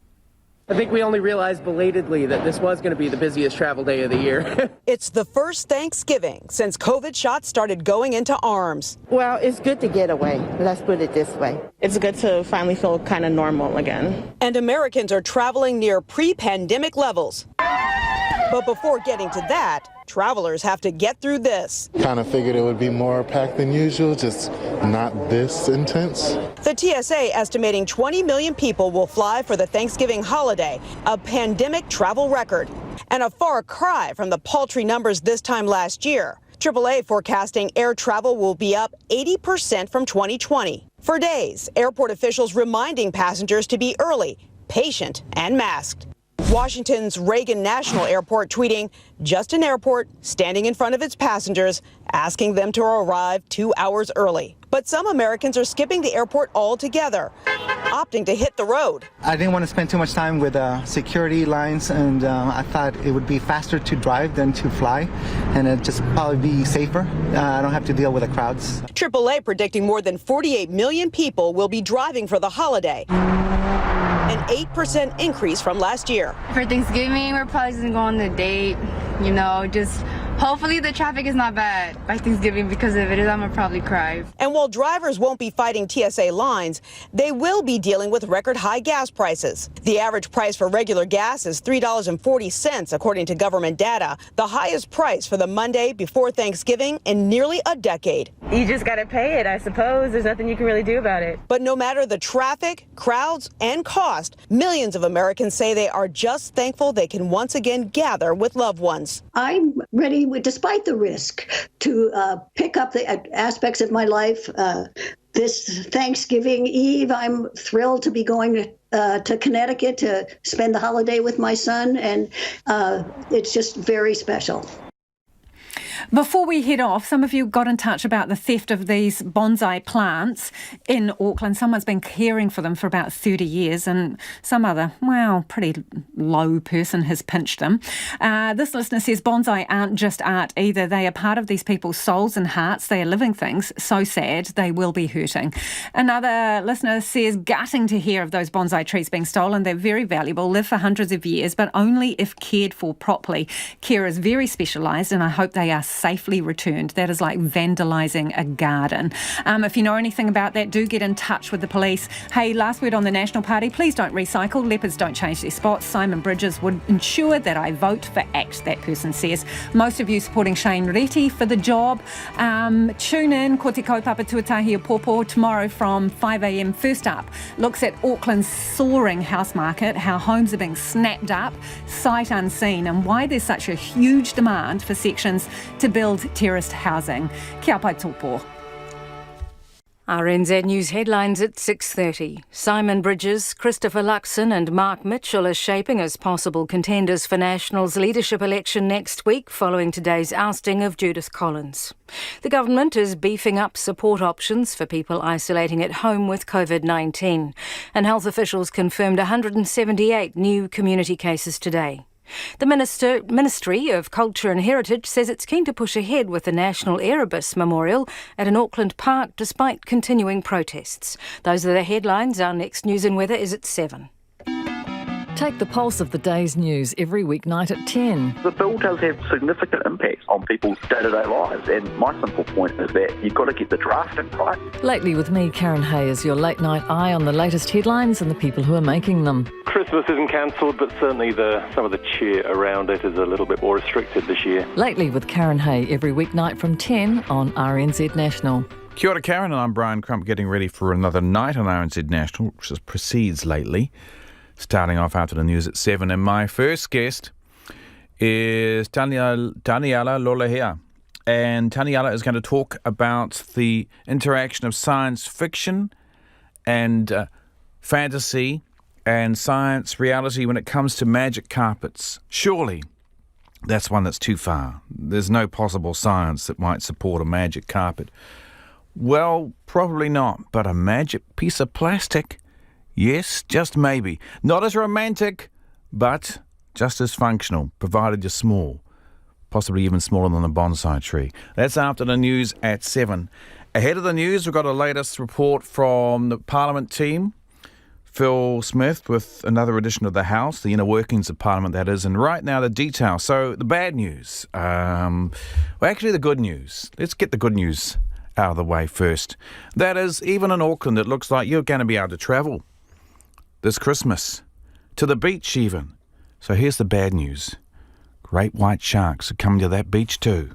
I think we only realized belatedly that this was going to be the busiest travel day of the year. It's the first Thanksgiving since COVID shots started going into arms. Well, it's good to get away. Let's put it this way. It's good to finally feel kind of normal again. And Americans are traveling near pre-pandemic levels. But before getting to that, travelers have to get through this. Kind of figured it would be more packed than usual, just not this intense. The TSA estimating 20 million people will fly for the Thanksgiving holiday, a pandemic travel record, and a far cry from the paltry numbers this time last year. AAA forecasting air travel will be up 80% from 2020. For days, airport officials reminding passengers to be early, patient, and masked. Washington's Reagan National Airport tweeting, just an airport standing in front of its passengers, asking them to arrive 2 hours early. But some Americans are skipping the airport altogether, opting to hit the road. I didn't want to spend too much time with security lines, and I thought it would be faster to drive than to fly, and it'd just probably be safer. I don't have to deal with the crowds. AAA predicting more than 48 million people will be driving for the holiday. An 8% increase from last year. For Thanksgiving, we're probably just going to go on a date, just hopefully the traffic is not bad by Thanksgiving, because if it is, I'm going to probably cry. And while drivers won't be fighting TSA lines, they will be dealing with record high gas prices. The average price for regular gas is $3.40, according to government data, the highest price for the Monday before Thanksgiving in nearly a decade. You just got to pay it, I suppose. There's nothing you can really do about it. But no matter the traffic, crowds, and cost, millions of Americans say they are just thankful they can once again gather with loved ones. I'm ready, despite the risk, to pick up the aspects of my life. This Thanksgiving Eve, I'm thrilled to be going to Connecticut to spend the holiday with my son, and it's just very special. Before we head off, some of you got in touch about the theft of these bonsai plants in Auckland. Someone's been caring for them for about 30 years and some other, pretty low person has pinched them. This listener says bonsai aren't just art either. They are part of these people's souls and hearts. They are living things. So sad. They will be hurting. Another listener says gutting to hear of those bonsai trees being stolen. They're very valuable, live for hundreds of years, but only if cared for properly. Care is very specialised, and I hope they are safely returned. That is like vandalising a garden. If you know anything about that, do get in touch with the police. Hey, last word on the National Party, please don't recycle. Leopards don't change their spots. Simon Bridges would ensure that I vote for ACT, that person says. Most of you supporting Shane Reti for the job. Tune in, Ko Te Kaupapa Tuatahi o Pōpō, tomorrow from 5 a.m. First up, looks at Auckland's soaring house market, how homes are being snapped up, sight unseen, and why there's such a huge demand for sections to build terraced housing. Kia pai tōpō. RNZ News headlines at 6:30. Simon Bridges, Christopher Luxon and Mark Mitchell are shaping as possible contenders for National's leadership election next week following today's ousting of Judith Collins. The government is beefing up support options for people isolating at home with COVID-19, and health officials confirmed 178 new community cases today. The Ministry of Culture and Heritage says it's keen to push ahead with the National Erebus Memorial at an Auckland park despite continuing protests. Those are the headlines. Our next news and weather is at 7. Take the pulse of the day's news every weeknight at 10. The bill does have significant impacts on people's day-to-day lives, and my simple point is that you've got to get the drafting right. Lately with me, Karen Hay, is your late-night eye on the latest headlines and the people who are making them. Christmas isn't cancelled, but certainly some of the cheer around it is a little bit more restricted this year. Lately with Karen Hay, every weeknight from 10 on RNZ National. Kia ora, Karen, and I'm Brian Crump, getting ready for another night on RNZ National, which precedes lately. Starting off after the news at 7. And my first guest is Taniela Lolahea. And Taniela is going to talk about the interaction of science fiction and fantasy and science reality when it comes to magic carpets. Surely that's one that's too far. There's no possible science that might support a magic carpet. Well, probably not, but a magic piece of plastic? Yes, just maybe. Not as romantic, but just as functional, provided you're small. Possibly even smaller than a bonsai tree. That's after the news at 7. Ahead of the news, we've got a latest report from the Parliament team. Phil Smith with another edition of the House, the inner workings of Parliament, that is. And right now, the detail. So, the bad news. Actually, the good news. Let's get the good news out of the way first. That is, even in Auckland, it looks like you're going to be able to travel this Christmas, to the beach even. So here's the bad news. Great white sharks are coming to that beach too.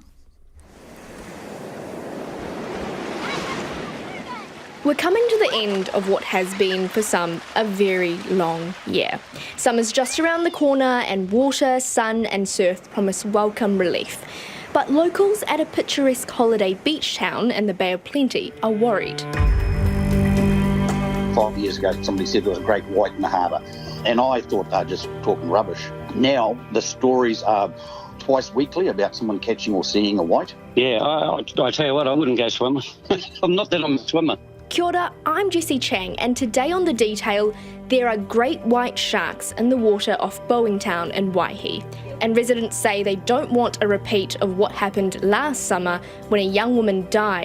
We're coming to the end of what has been, for some, a very long year. Summer's just around the corner and water, sun and surf promise welcome relief. But locals at a picturesque holiday beach town in the Bay of Plenty are worried. 5 years ago, somebody said there was a great white in the harbour, and I thought they were just talking rubbish. Now, the stories are twice weekly about someone catching or seeing a white. Yeah, I tell you what, I wouldn't go swimming. Not that I'm a swimmer. Kia ora, I'm Jessie Chang, and today on The Detail, there are great white sharks in the water off Boeingtown in Waihi. And residents say they don't want a repeat of what happened last summer when a young woman died